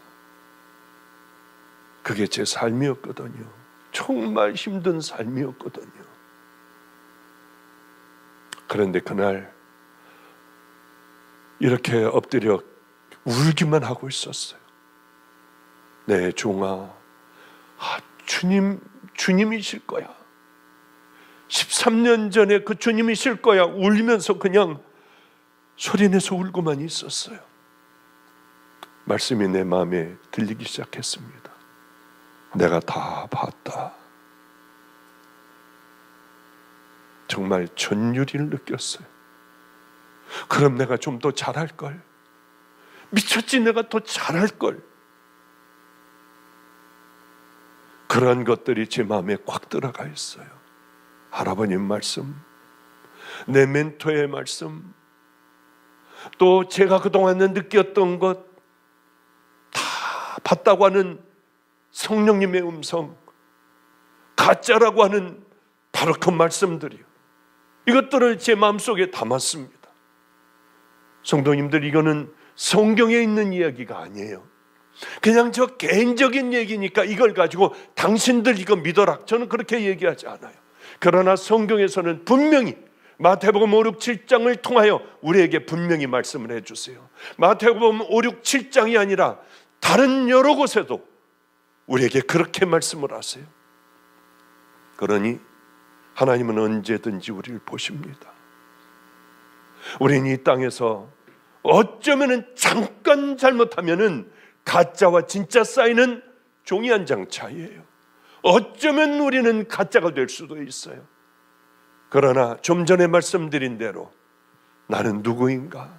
그게 제 삶이었거든요. 정말 힘든 삶이었거든요. 그런데 그날 이렇게 엎드려 울기만 하고 있었어요. 내 종아, 주님이실 거야. 13년 전에 그 주님이실 거야. 울면서 그냥 소리내서 울고만 있었어요. 말씀이 내 마음에 들리기 시작했습니다. 내가 다 봤다. 정말 전율을 느꼈어요. 그럼 내가 좀 더 잘할걸. 미쳤지, 내가 더 잘할걸. 그런 것들이 제 마음에 꽉 들어가 있어요. 할아버님 말씀, 내 멘토의 말씀, 또 제가 그동안에 느꼈던 것 다 봤다고 하는 성령님의 음성, 가짜라고 하는 바로 그 말씀들이요. 이것들을 제 마음속에 담았습니다. 성도님들, 이거는 성경에 있는 이야기가 아니에요. 그냥 저 개인적인 얘기니까 이걸 가지고 당신들 이거 믿어라, 저는 그렇게 얘기하지 않아요. 그러나 성경에서는 분명히 마태복음 5, 6, 7장을 통하여 우리에게 분명히 말씀을 해주세요. 마태복음 5, 6, 7장이 아니라 다른 여러 곳에도 우리에게 그렇게 말씀을 하세요. 그러니 하나님은 언제든지 우리를 보십니다. 우리는 이 땅에서 어쩌면 잠깐 잘못하면 가짜와 진짜 쌓이는 종이 한 장 차이예요. 어쩌면 우리는 가짜가 될 수도 있어요. 그러나 좀 전에 말씀드린 대로 나는 누구인가?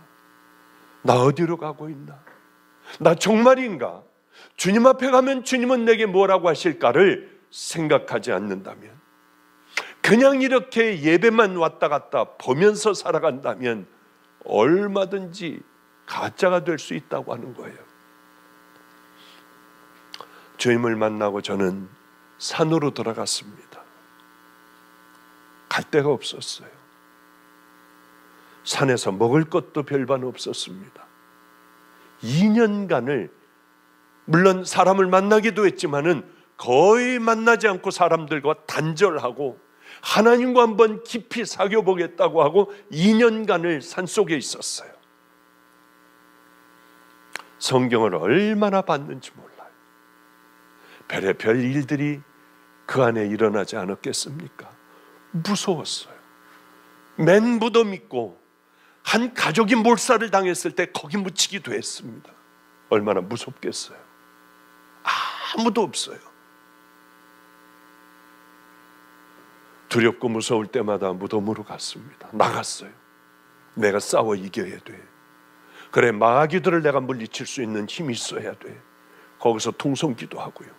나 어디로 가고 있나? 나 정말인가? 주님 앞에 가면 주님은 내게 뭐라고 하실까를 생각하지 않는다면, 그냥 이렇게 예배만 왔다 갔다 보면서 살아간다면 얼마든지 가짜가 될 수 있다고 하는 거예요. 주님을 만나고 저는 산으로 들어갔습니다. 갈 데가 없었어요. 산에서 먹을 것도 별반 없었습니다. 2년간을 물론 사람을 만나기도 했지만은 거의 만나지 않고 사람들과 단절하고 하나님과 한번 깊이 사귀어보겠다고 하고 2년간을 산속에 있었어요. 성경을 얼마나 봤는지 몰라요. 별의별 일들이 그 안에 일어나지 않았겠습니까? 무서웠어요. 맨 무덤 있고 한 가족이 몰살을 당했을 때 거기 묻히기도 했습니다. 얼마나 무섭겠어요. 아무도 없어요. 두렵고 무서울 때마다 무덤으로 갔습니다. 나갔어요. 내가 싸워 이겨야 돼. 그래, 마귀들을 내가 물리칠 수 있는 힘이 있어야 돼. 거기서 통성기도 하고요.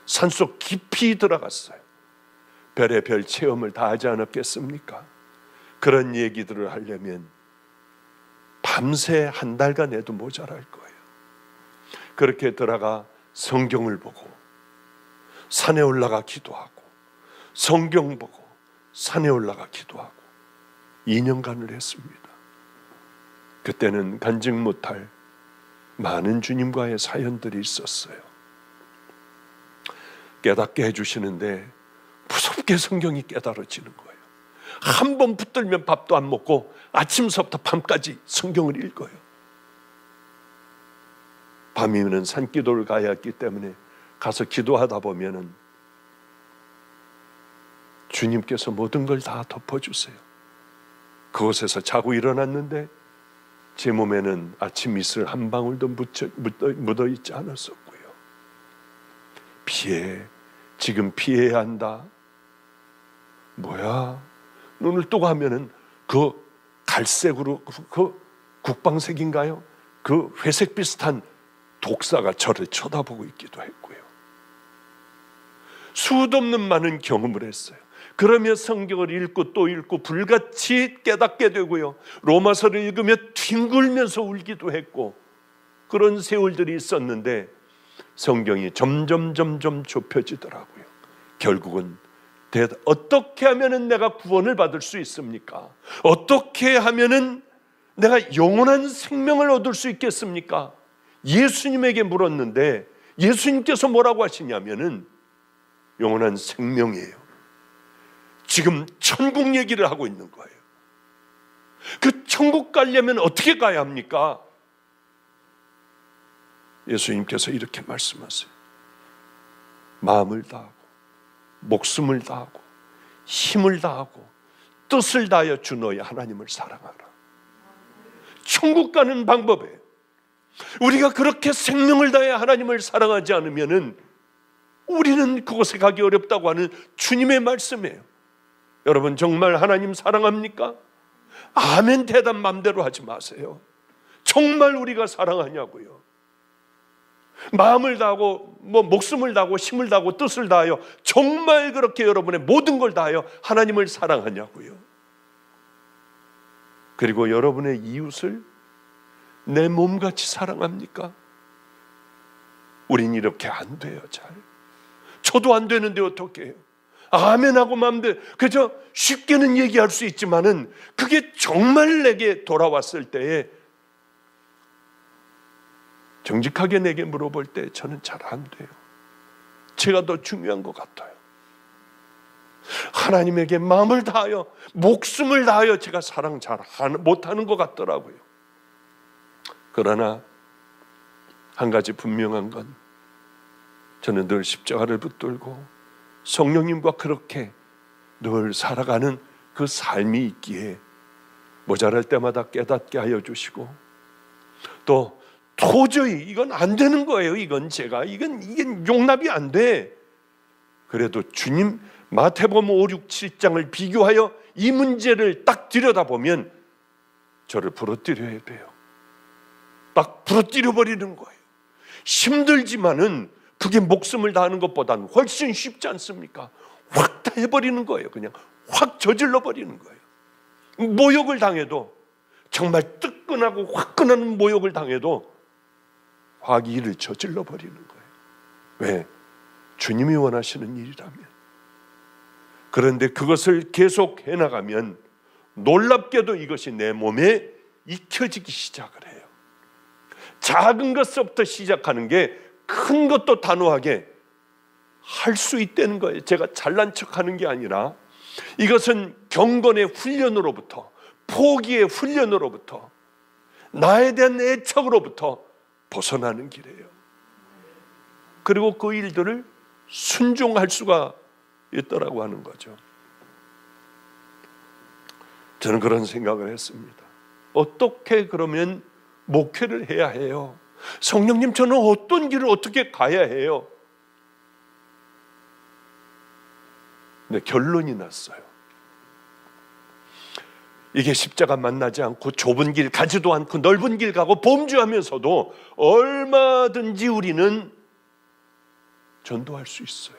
산속 깊이 들어갔어요. 별의별 체험을 다 하지 않았겠습니까? 그런 얘기들을 하려면 밤새 한 달간 해도 모자랄 거예요. 그렇게 들어가 성경을 보고 산에 올라가 기도하고 성경 보고 산에 올라가 기도하고 2년간을 했습니다. 그때는 간증 못할 많은 주님과의 사연들이 있었어요. 깨닫게 해주시는데 무섭게 성경이 깨달아지는 거예요. 한 번 붙들면 밥도 안 먹고 아침서부터 밤까지 성경을 읽어요. 밤이면 산기도를 가야 했기 때문에 가서 기도하다 보면은 주님께서 모든 걸 다 덮어주세요. 그곳에서 자고 일어났는데 제 몸에는 아침 이슬 한 방울도 묻어있지 않았었고요. 피해, 지금 피해야 한다. 뭐야? 눈을 뜨고 하면은 그 갈색으로 그 국방색인가요? 그 회색 비슷한 독사가 저를 쳐다보고 있기도 했고요. 수도 없는 많은 경험을 했어요. 그러며 성경을 읽고 또 읽고 불같이 깨닫게 되고요. 로마서를 읽으며 뒹굴면서 울기도 했고, 그런 세월들이 있었는데 성경이 점점 좁혀지더라고요. 결국은 어떻게 하면은 내가 구원을 받을 수 있습니까? 어떻게 하면은 내가 영원한 생명을 얻을 수 있겠습니까? 예수님에게 물었는데 예수님께서 뭐라고 하시냐면은 영원한 생명이에요. 지금 천국 얘기를 하고 있는 거예요. 그 천국 가려면 어떻게 가야 합니까? 예수님께서 이렇게 말씀하세요. 마음을 다하고 목숨을 다하고 힘을 다하고 뜻을 다하여 주 너의 하나님을 사랑하라. 천국 가는 방법이에요. 우리가 그렇게 생명을 다해 하나님을 사랑하지 않으면은 우리는 그곳에 가기 어렵다고 하는 주님의 말씀이에요. 여러분 정말 하나님 사랑합니까? 아멘 대답 맘대로 하지 마세요. 정말 우리가 사랑하냐고요. 마음을 다하고 목숨을 다하고 힘을 다하고 뜻을 다하여 정말 그렇게 여러분의 모든 걸 다하여 하나님을 사랑하냐고요. 그리고 여러분의 이웃을 내 몸같이 사랑합니까? 우린 이렇게 안 돼요. 잘. 저도 안 되는데 어떻게 해요? 아멘하고 마음대로 그저 쉽게는 얘기할 수 있지만은 그게 정말 내게 돌아왔을 때에 정직하게 내게 물어볼 때 저는 잘 안 돼요. 제가 더 중요한 것 같아요. 하나님에게 마음을 다하여 목숨을 다하여 제가 사랑 잘 못하는 것 같더라고요. 그러나 한 가지 분명한 건 저는 늘 십자가를 붙들고 성령님과 그렇게 늘 살아가는 그 삶이 있기에 모자랄 때마다 깨닫게 하여 주시고 또 도저히 이건 안 되는 거예요. 이건 용납이 안 돼. 그래도 주님 마태복음 5, 6, 7장을 비교하여 이 문제를 딱 들여다보면 저를 부러뜨려야 돼요. 딱 부러뜨려 버리는 거예요. 힘들지만은 그게 목숨을 다하는 것보다는 훨씬 쉽지 않습니까? 확 다 해버리는 거예요. 그냥 확 저질러 버리는 거예요. 모욕을 당해도 정말 뜨끈하고 화끈한 모욕을 당해도 확 일을 저질러 버리는 거예요. 왜? 주님이 원하시는 일이라면. 그런데 그것을 계속 해나가면 놀랍게도 이것이 내 몸에 익혀지기 시작을 해요. 작은 것부터 시작하는 게 큰 것도 단호하게 할 수 있다는 거예요. 제가 잘난 척하는 게 아니라 이것은 경건의 훈련으로부터, 포기의 훈련으로부터, 나에 대한 애착으로부터 벗어나는 길이에요. 그리고 그 일들을 순종할 수가 있더라고 하는 거죠. 저는 그런 생각을 했습니다. 어떻게 그러면 목회를 해야 해요? 성령님, 저는 어떤 길을 어떻게 가야 해요? 근데 결론이 났어요. 이게 십자가 만나지 않고 좁은 길 가지도 않고 넓은 길 가고 범죄하면서도 얼마든지 우리는 전도할 수 있어요.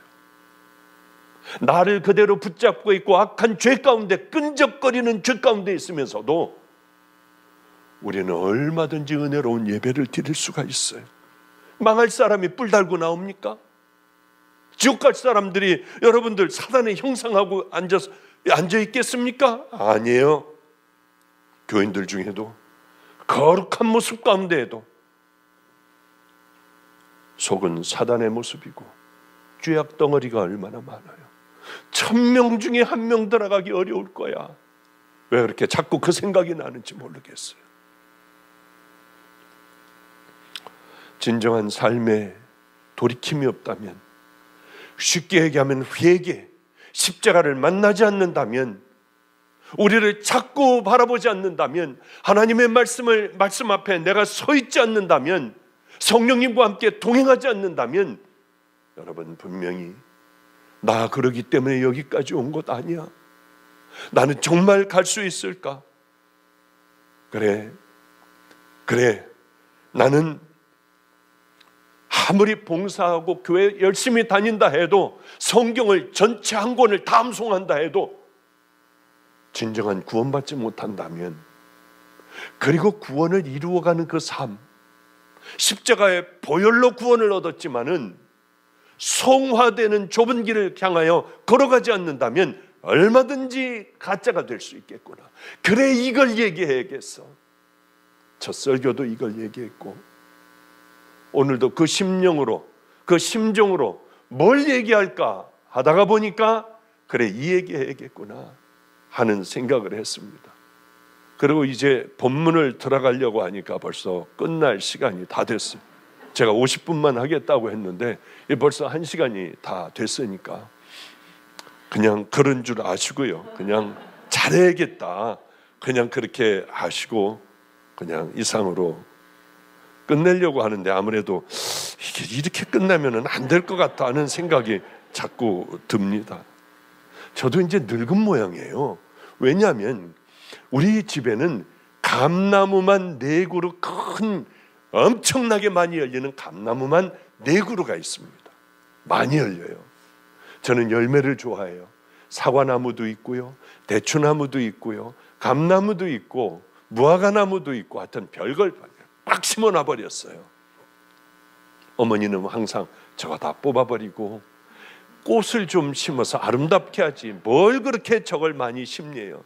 나를 그대로 붙잡고 있고 악한 죄 가운데 끈적거리는 죄 가운데 있으면서도 우리는 얼마든지 은혜로운 예배를 드릴 수가 있어요. 망할 사람이 뿔 달고 나옵니까? 지옥 갈 사람들이 여러분들 사단의 형상하고 앉아 있겠습니까? 아니에요. 교인들 중에도 거룩한 모습 가운데에도 속은 사단의 모습이고 죄악 덩어리가 얼마나 많아요. 1000명 중에 1명 들어가기 어려울 거야. 왜 그렇게 자꾸 그 생각이 나는지 모르겠어요. 진정한 삶에 돌이킴이 없다면, 쉽게 얘기하면 회개, 십자가를 만나지 않는다면, 우리를 자꾸 바라보지 않는다면, 하나님의 말씀 앞에 내가 서 있지 않는다면, 성령님과 함께 동행하지 않는다면, 여러분 분명히 나 그러기 때문에 여기까지 온 것 아니야. 나는 정말 갈 수 있을까? 그래. 나는 아무리 봉사하고 교회 열심히 다닌다 해도, 성경을 전체 한 권을 다 암송한다 해도 진정한 구원받지 못한다면, 그리고 구원을 이루어가는 그 삶, 십자가의 보혈로 구원을 얻었지만은 성화되는 좁은 길을 향하여 걸어가지 않는다면 얼마든지 가짜가 될 수 있겠구나. 그래, 이걸 얘기해야겠어. 첫 설교도 이걸 얘기했고, 오늘도 그 심령으로, 그 심정으로 뭘 얘기할까 하다가 보니까 그래, 이 얘기해야겠구나 하는 생각을 했습니다. 그리고 이제 본문을 들어가려고 하니까 벌써 끝날 시간이 다 됐어요. 제가 50분만 하겠다고 했는데 벌써 1시간이 다 됐으니까 그냥 그런 줄 아시고요, 그냥 잘해야겠다, 그냥 그렇게 아시고 그냥 이상으로 끝내려고 하는데, 아무래도 이게 이렇게 끝나면 안 될 것 같다는 생각이 자꾸 듭니다. 저도 이제 늙은 모양이에요. 왜냐하면 우리 집에는 감나무만 4그루, 큰 엄청나게 많이 열리는 감나무만 4그루가 있습니다. 많이 열려요. 저는 열매를 좋아해요. 사과나무도 있고요, 대추나무도 있고요, 감나무도 있고 무화과나무도 있고, 하여튼 별걸 막 심어놔 버렸어요. 어머니는 항상 저거 다 뽑아버리고 꽃을 좀 심어서 아름답게 하지 뭘 그렇게 저걸 많이 심네요.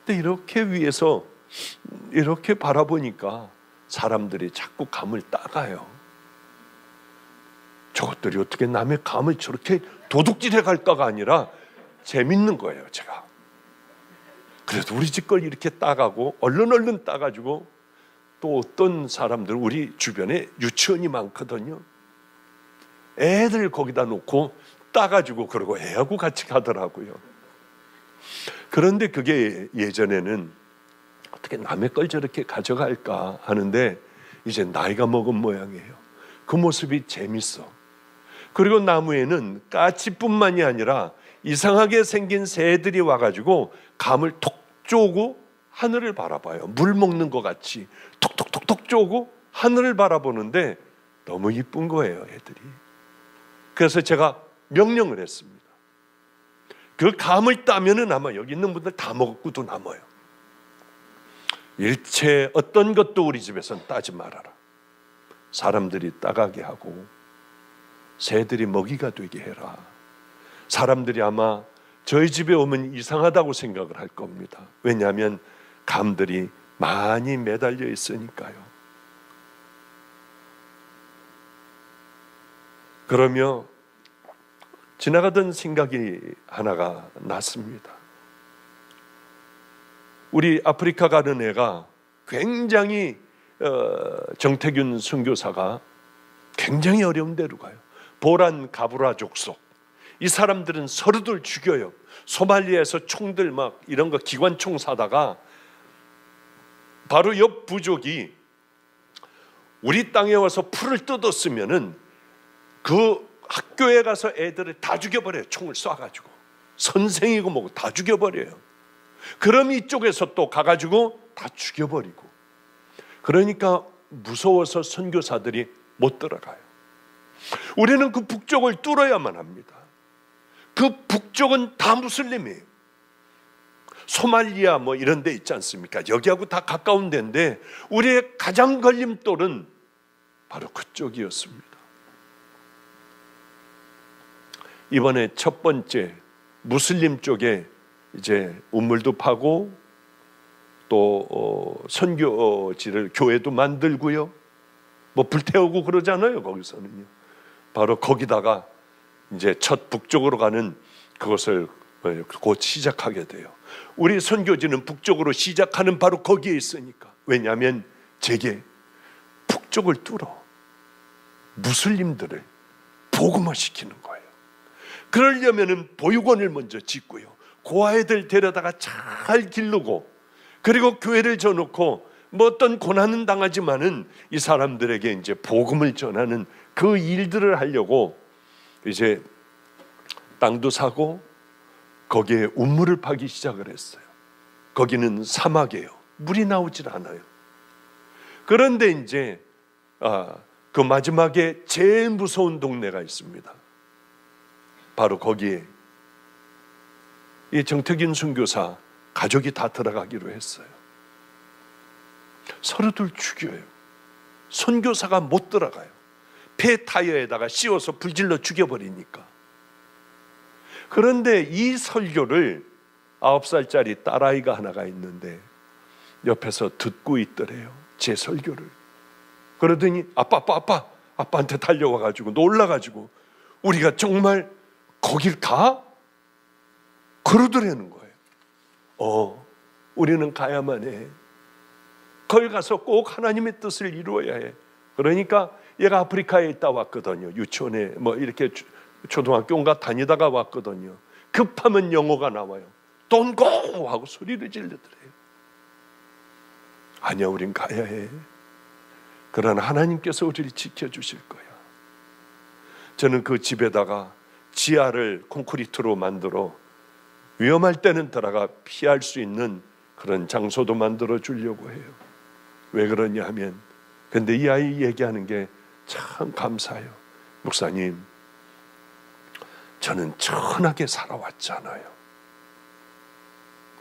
근데 이렇게 위에서 이렇게 바라보니까 사람들이 자꾸 감을 따가요. 저것들이 어떻게 남의 감을 저렇게 도둑질해 갈까가 아니라 재밌는 거예요. 제가 그래도 우리 집 걸 이렇게 따가고 얼른 따가지고, 또 어떤 사람들, 우리 주변에 유치원이 많거든요. 애들 거기다 놓고 따가지고 그러고 애하고 같이 가더라고요. 그런데 그게 예전에는 어떻게 남의 걸 저렇게 가져갈까 하는데 이제 나이가 먹은 모양이에요. 그 모습이 재밌어. 그리고 나무에는 까치뿐만이 아니라 이상하게 생긴 새들이 와가지고 감을 톡 쪼고 하늘을 바라봐요. 물 먹는 것 같이 톡톡톡톡 쪼고 하늘을 바라보는데 너무 이쁜 거예요, 애들이. 그래서 제가 명령을 했습니다. 그 감을 따면은 아마 여기 있는 분들 다 먹고도 남아요. 일체 어떤 것도 우리 집에서는 따지 말아라. 사람들이 따가게 하고 새들이 먹이가 되게 해라. 사람들이 아마 저희 집에 오면 이상하다고 생각을 할 겁니다. 왜냐하면 감들이 많이 매달려 있으니까요. 그러며 지나가던 생각이 하나가 났습니다. 우리 아프리카 가는 애가 굉장히 정태균 선교사가 굉장히 어려운 데로 가요. 보란 가브라 족속. 이 사람들은 서로들 죽여요. 소말리아에서 총들 막 이런 거 기관총 사다가 바로 옆 부족이 우리 땅에 와서 풀을 뜯었으면은 그 학교에 가서 애들을 다 죽여버려요. 총을 쏴가지고. 선생이고 뭐고 다 죽여버려요. 그럼 이쪽에서 또 가가지고 다 죽여버리고. 그러니까 무서워서 선교사들이 못 들어가요. 우리는 그 북쪽을 뚫어야만 합니다. 그 북쪽은 다 무슬림이에요. 소말리아 뭐 이런 데 있지 않습니까? 여기하고 다 가까운 데인데 우리의 가장 걸림돌은 바로 그쪽이었습니다. 이번에 첫 번째 무슬림 쪽에 이제 우물도 파고 또 선교지를 교회도 만들고요. 뭐 불태우고 그러잖아요. 거기서는요. 바로 거기다가 이제 첫 북쪽으로 가는 그것을 곧 시작하게 돼요. 우리 선교지는 북쪽으로 시작하는 바로 거기에 있으니까. 왜냐하면 제게 북쪽을 뚫어 무슬림들을 복음화시키는 거예요. 그러려면은 보육원을 먼저 짓고요. 고아애들 데려다가 잘 기르고, 그리고 교회를 져놓고 뭐 어떤 고난은 당하지만은 이 사람들에게 이제 복음을 전하는 그 일들을 하려고 이제 땅도 사고 거기에 우물을 파기 시작을 했어요. 거기는 사막이에요. 물이 나오질 않아요. 그런데 이제 그 마지막에 제일 무서운 동네가 있습니다. 바로 거기에 이 정태균 선교사 가족이 다 들어가기로 했어요. 서로들 죽여요. 선교사가 못 들어가요. 폐 타이어에다가 씌워서 불질러 죽여버리니까. 그런데 이 설교를 9살짜리 딸아이가 하나가 있는데 옆에서 듣고 있더래요. 제 설교를. 그러더니 아빠한테 달려와가지고 놀라가지고 우리가 정말 거길 가? 그러더라는 거예요. 우리는 가야만 해. 거기 가서 꼭 하나님의 뜻을 이루어야 해. 그러니까 얘가 아프리카에 있다 왔거든요. 유치원에 뭐 이렇게 초등학교인가 다니다가 왔거든요. 급하면 영어가 나와요. Don't go! 하고 소리를 질르더래요. 아니야, 우린 가야 해. 그러나 하나님께서 우리를 지켜주실 거야. 저는 그 집에다가 지하를 콘크리트로 만들어 위험할 때는 들어가 피할 수 있는 그런 장소도 만들어 주려고 해요. 왜 그러냐 하면, 근데 이 아이 얘기하는 게 참 감사해요. 목사님, 저는 천하게 살아왔잖아요.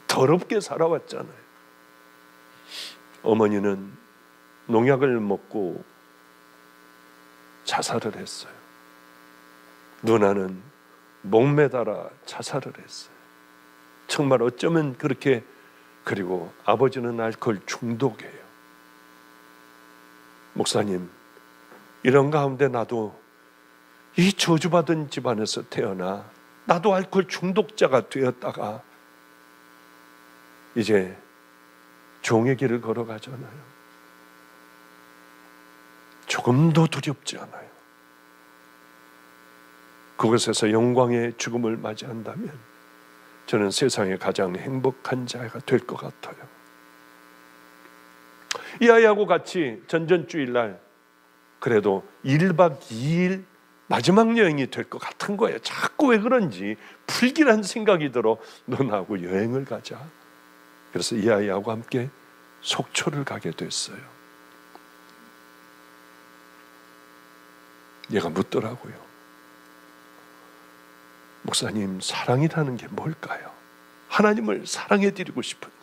더럽게 살아왔잖아요. 어머니는 농약을 먹고 자살을 했어요. 누나는 목매달아 자살을 했어요. 정말 어쩌면 그렇게. 그리고 아버지는 알코올 중독이에요. 목사님, 이런 가운데 나도 이 저주받은 집안에서 태어나 나도 알코올 중독자가 되었다가 이제 종의 길을 걸어가잖아요. 조금도 두렵지 않아요. 그곳에서 영광의 죽음을 맞이한다면 저는 세상에 가장 행복한 자가 될 것 같아요. 이 아이하고 같이 전전주일날 그래도 1박 2일 마지막 여행이 될 것 같은 거예요. 자꾸 왜 그런지 불길한 생각이 들어 너나하고 여행을 가자. 그래서 이 아이하고 함께 속초를 가게 됐어요. 얘가 묻더라고요. 목사님, 사랑이라는 게 뭘까요? 하나님을 사랑해드리고 싶은데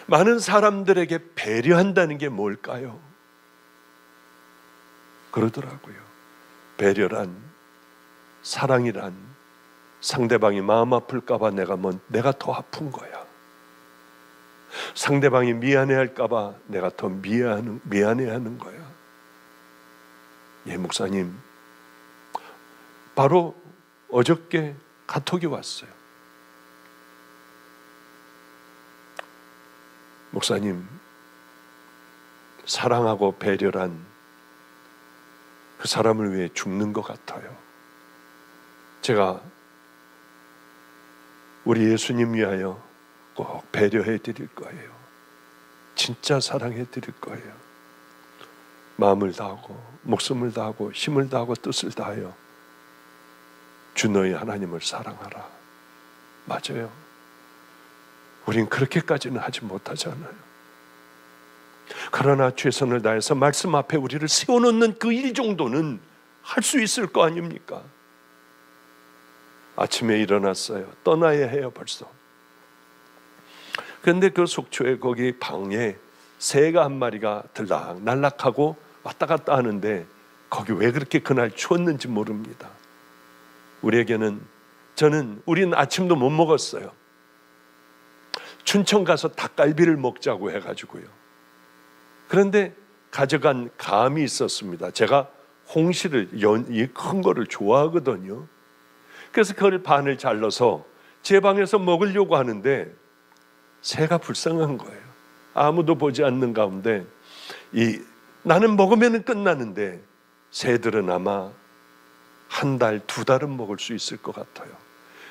많은 사람들에게 배려한다는 게 뭘까요? 그러더라고요. 배려란, 사랑이란 상대방이 마음 아플까봐 내가 더 아픈 거야. 상대방이 미안해할까봐 내가 더 미안해하는 거야. 예, 목사님, 바로 어저께 카톡이 왔어요. 목사님, 사랑하고 배려란 그 사람을 위해 죽는 것 같아요. 제가 우리 예수님 위하여 꼭 배려해 드릴 거예요. 진짜 사랑해 드릴 거예요. 마음을 다하고 목숨을 다하고 힘을 다하고 뜻을 다하여 주 너희 하나님을 사랑하라. 맞아요. 우린 그렇게까지는 하지 못하잖아요. 그러나 최선을 다해서 말씀 앞에 우리를 세워놓는 그 일 정도는 할 수 있을 거 아닙니까? 아침에 일어났어요. 떠나야 해요, 벌써. 그런데 그 속초에 거기 방에 새가 한 마리가 들락날락하고 왔다 갔다 하는데 거기 왜 그렇게 그날 추웠는지 모릅니다. 우리는 아침도 못 먹었어요. 춘천 가서 닭갈비를 먹자고 해가지고요. 그런데 가져간 감이 있었습니다. 제가 홍시를 큰 거를 좋아하거든요. 그래서 그걸 반을 잘라서 제 방에서 먹으려고 하는데 새가 불쌍한 거예요. 아무도 보지 않는 가운데 나는 먹으면 끝나는데 새들은 아마 한 달, 두 달은 먹을 수 있을 것 같아요.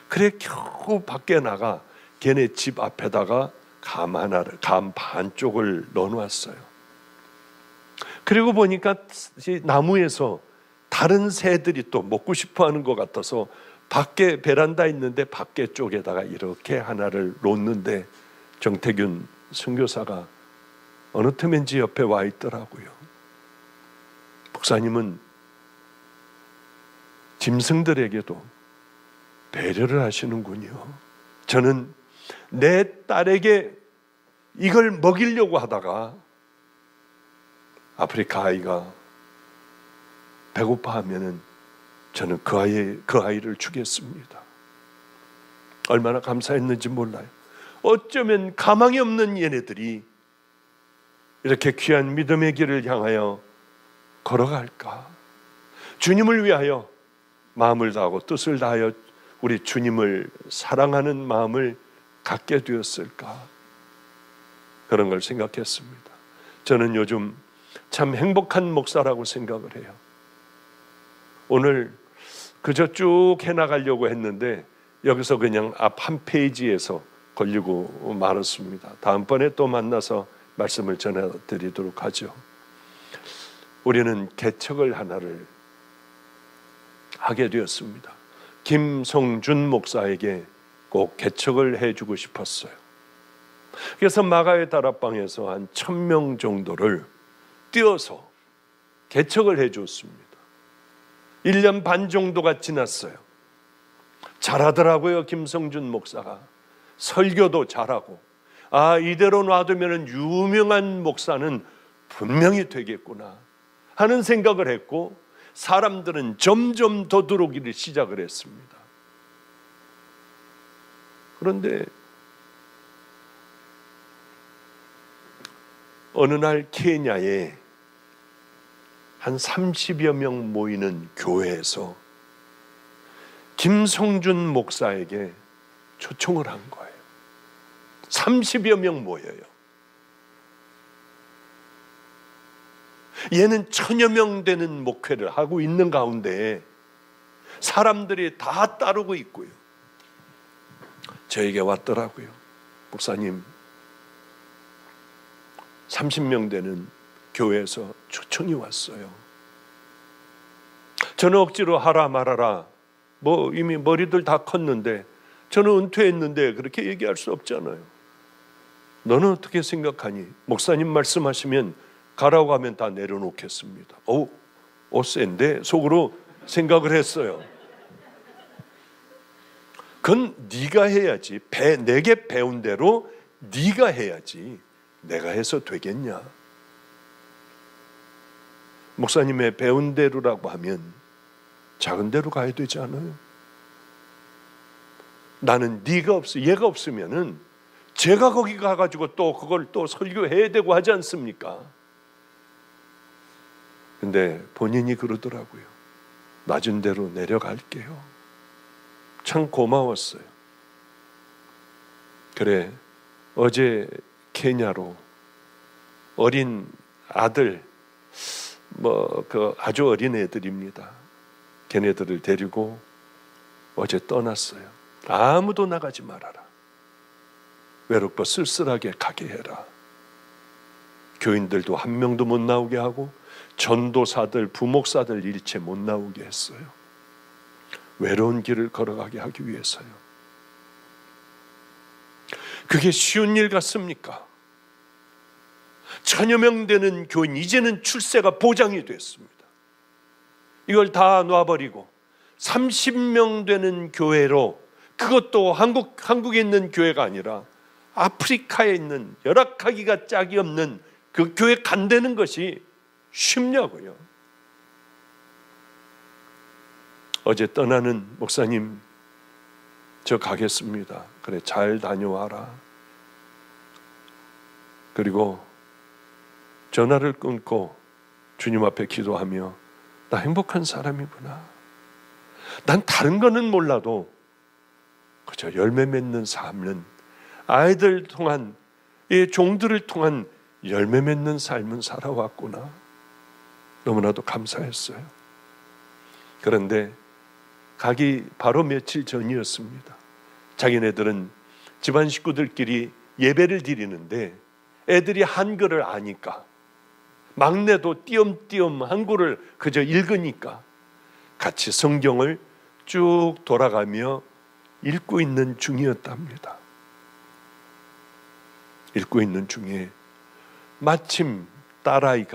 그래 겨우 밖에 나가 걔네 집 앞에다가 감 반쪽을 넣어놨어요. 그리고 보니까 나무에서 다른 새들이 또 먹고 싶어하는 것 같아서 밖에 베란다 있는데 밖에 쪽에다가 이렇게 하나를 놓는데 정태균 선교사가 어느 틈인지 옆에 와 있더라고요. 목사님은 짐승들에게도 배려를 하시는군요. 저는 내 딸에게 이걸 먹이려고 하다가 아프리카 아이가 배고파하면은 저는 그 아이를 주겠습니다. 얼마나 감사했는지 몰라요. 어쩌면 가망이 없는 얘네들이 이렇게 귀한 믿음의 길을 향하여 걸어갈까? 주님을 위하여 마음을 다하고 뜻을 다하여 우리 주님을 사랑하는 마음을 갖게 되었을까? 그런 걸 생각했습니다. 저는 요즘 참 행복한 목사라고 생각을 해요. 오늘 그저 쭉 해나가려고 했는데 여기서 그냥 앞 한 페이지에서 걸리고 말았습니다. 다음번에 또 만나서 말씀을 전해드리도록 하죠. 우리는 개척을 하나를 하게 되었습니다. 김성준 목사에게 꼭 개척을 해주고 싶었어요. 그래서 마가의 다락방에서 한 1000명 정도를 띄워서 개척을 해줬습니다. 1년 반 정도가 지났어요. 잘하더라고요. 김성준 목사가 설교도 잘하고, 이대로 놔두면 유명한 목사는 분명히 되겠구나 하는 생각을 했고, 사람들은 점점 더 들어오기를 시작을 했습니다. 그런데 어느 날 케냐에 한 30여 명 모이는 교회에서 김성준 목사에게 초청을 한 거예요. 30여 명 모여요. 얘는 1000여 명 되는 목회를 하고 있는 가운데 사람들이 다 따르고 있고요. 저에게 왔더라고요. 목사님, 30명 되는 교회에서 초청이 왔어요. 저는 억지로 하라 말아라, 이미 머리들 다 컸는데, 저는 은퇴했는데 그렇게 얘기할 수 없잖아요. 너는 어떻게 생각하니? 목사님 말씀하시면 가라고 하면 다 내려놓겠습니다. 센데 속으로 생각을 했어요. 그건 네가 해야지. 내게 배운 대로 네가 해야지. 내가 해서 되겠냐? 목사님의 배운 대로라고 하면 작은 데로 가야 되지 않아요? 나는 얘가 없으면은 제가 거기 가가지고 또 그걸 또 설교해야 되고 하지 않습니까? 근데 본인이 그러더라고요. 낮은 데로 내려갈게요. 참 고마웠어요. 그래, 어제 케냐로 어린 아들, 아주 어린 애들입니다. 걔네들을 데리고 어제 떠났어요. 아무도 나가지 말아라. 외롭고 쓸쓸하게 가게 해라. 교인들도 한 명도 못 나오게 하고, 전도사들, 부목사들 일체 못 나오게 했어요. 외로운 길을 걸어가게 하기 위해서요. 그게 쉬운 일 같습니까? 1000여 명 되는 교인, 이제는 출세가 보장이 됐습니다. 이걸 다 놔버리고 30명 되는 교회로, 그것도 한국에 있는 교회가 아니라 아프리카에 있는 열악하기가 짝이 없는 그 교회 간다는 것이 쉽냐고요. 어제 떠나는 목사님, 저 가겠습니다. 그래, 잘 다녀와라. 그리고 전화를 끊고 주님 앞에 기도하며, 나 행복한 사람이구나. 난 다른 거는 몰라도 그저 열매 맺는 삶은, 아이들 통한, 이 종들을 통한 열매 맺는 삶은 살아왔구나. 너무나도 감사했어요. 그런데 가기 바로 며칠 전이었습니다. 자기네들은 집안 식구들끼리 예배를 드리는데, 애들이 한글을 아니까, 막내도 띄엄띄엄 한글을 그저 읽으니까 같이 성경을 쭉 돌아가며 읽고 있는 중이었답니다. 읽고 있는 중에 마침 딸아이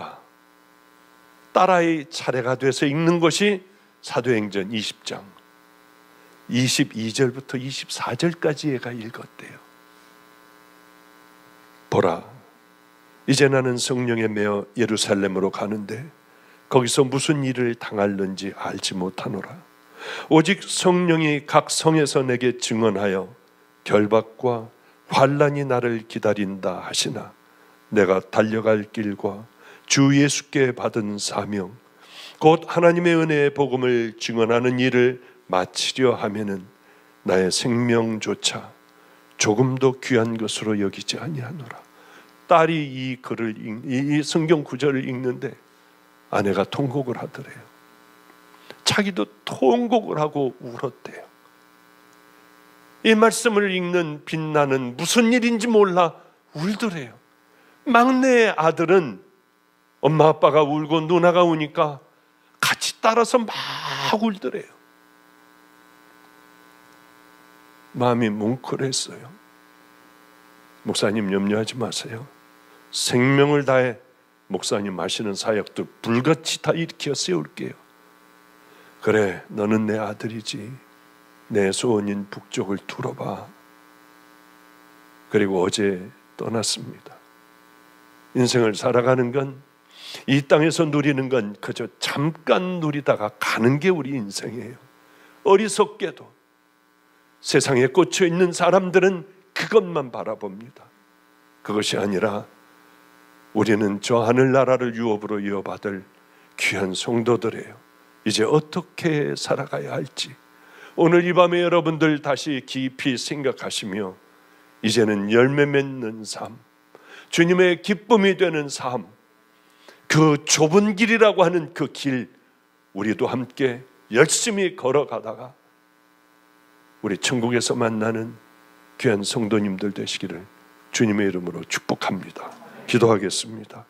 차례가 돼서 읽는 것이 사도행전 20장 22절부터 24절까지 얘가 읽었대요. 보라, 이제 나는 성령에 매어 예루살렘으로 가는데 거기서 무슨 일을 당할는지 알지 못하노라. 오직 성령이 각 성에서 내게 증언하여 결박과 환난이 나를 기다린다 하시나, 내가 달려갈 길과 주 예수께 받은 사명, 곧 하나님의 은혜의 복음을 증언하는 일을 마치려 하면은 나의 생명조차 조금도 귀한 것으로 여기지 아니하노라. 딸이 이 성경 구절을 읽는데 아내가 통곡을 하더래요. 자기도 통곡을 하고 울었대요. 이 말씀을 읽는 빛나는 무슨 일인지 몰라 울더래요. 막내 아들은 엄마 아빠가 울고 누나가 우니까 같이 따라서 막 울더래요. 마음이 뭉클했어요. 목사님 염려하지 마세요. 생명을 다해 목사님 하시는 사역들 불같이 다 일으켜 세울게요. 그래, 너는 내 아들이지. 내 소원인 북쪽을 두어봐. 그리고 어제 떠났습니다. 인생을 살아가는 건, 이 땅에서 누리는 건 그저 잠깐 누리다가 가는 게 우리 인생이에요. 어리석게도 세상에 꽂혀 있는 사람들은 그것만 바라봅니다. 그것이 아니라 우리는 저 하늘나라를 유업으로 이어받을 귀한 성도들이에요. 이제 어떻게 살아가야 할지 오늘 이 밤에 여러분들 다시 깊이 생각하시며, 이제는 열매 맺는 삶, 주님의 기쁨이 되는 삶, 그 좁은 길이라고 하는 그 길, 우리도 함께 열심히 걸어가다가 우리 천국에서 만나는 귀한 성도님들 되시기를 주님의 이름으로 축복합니다. 기도하겠습니다.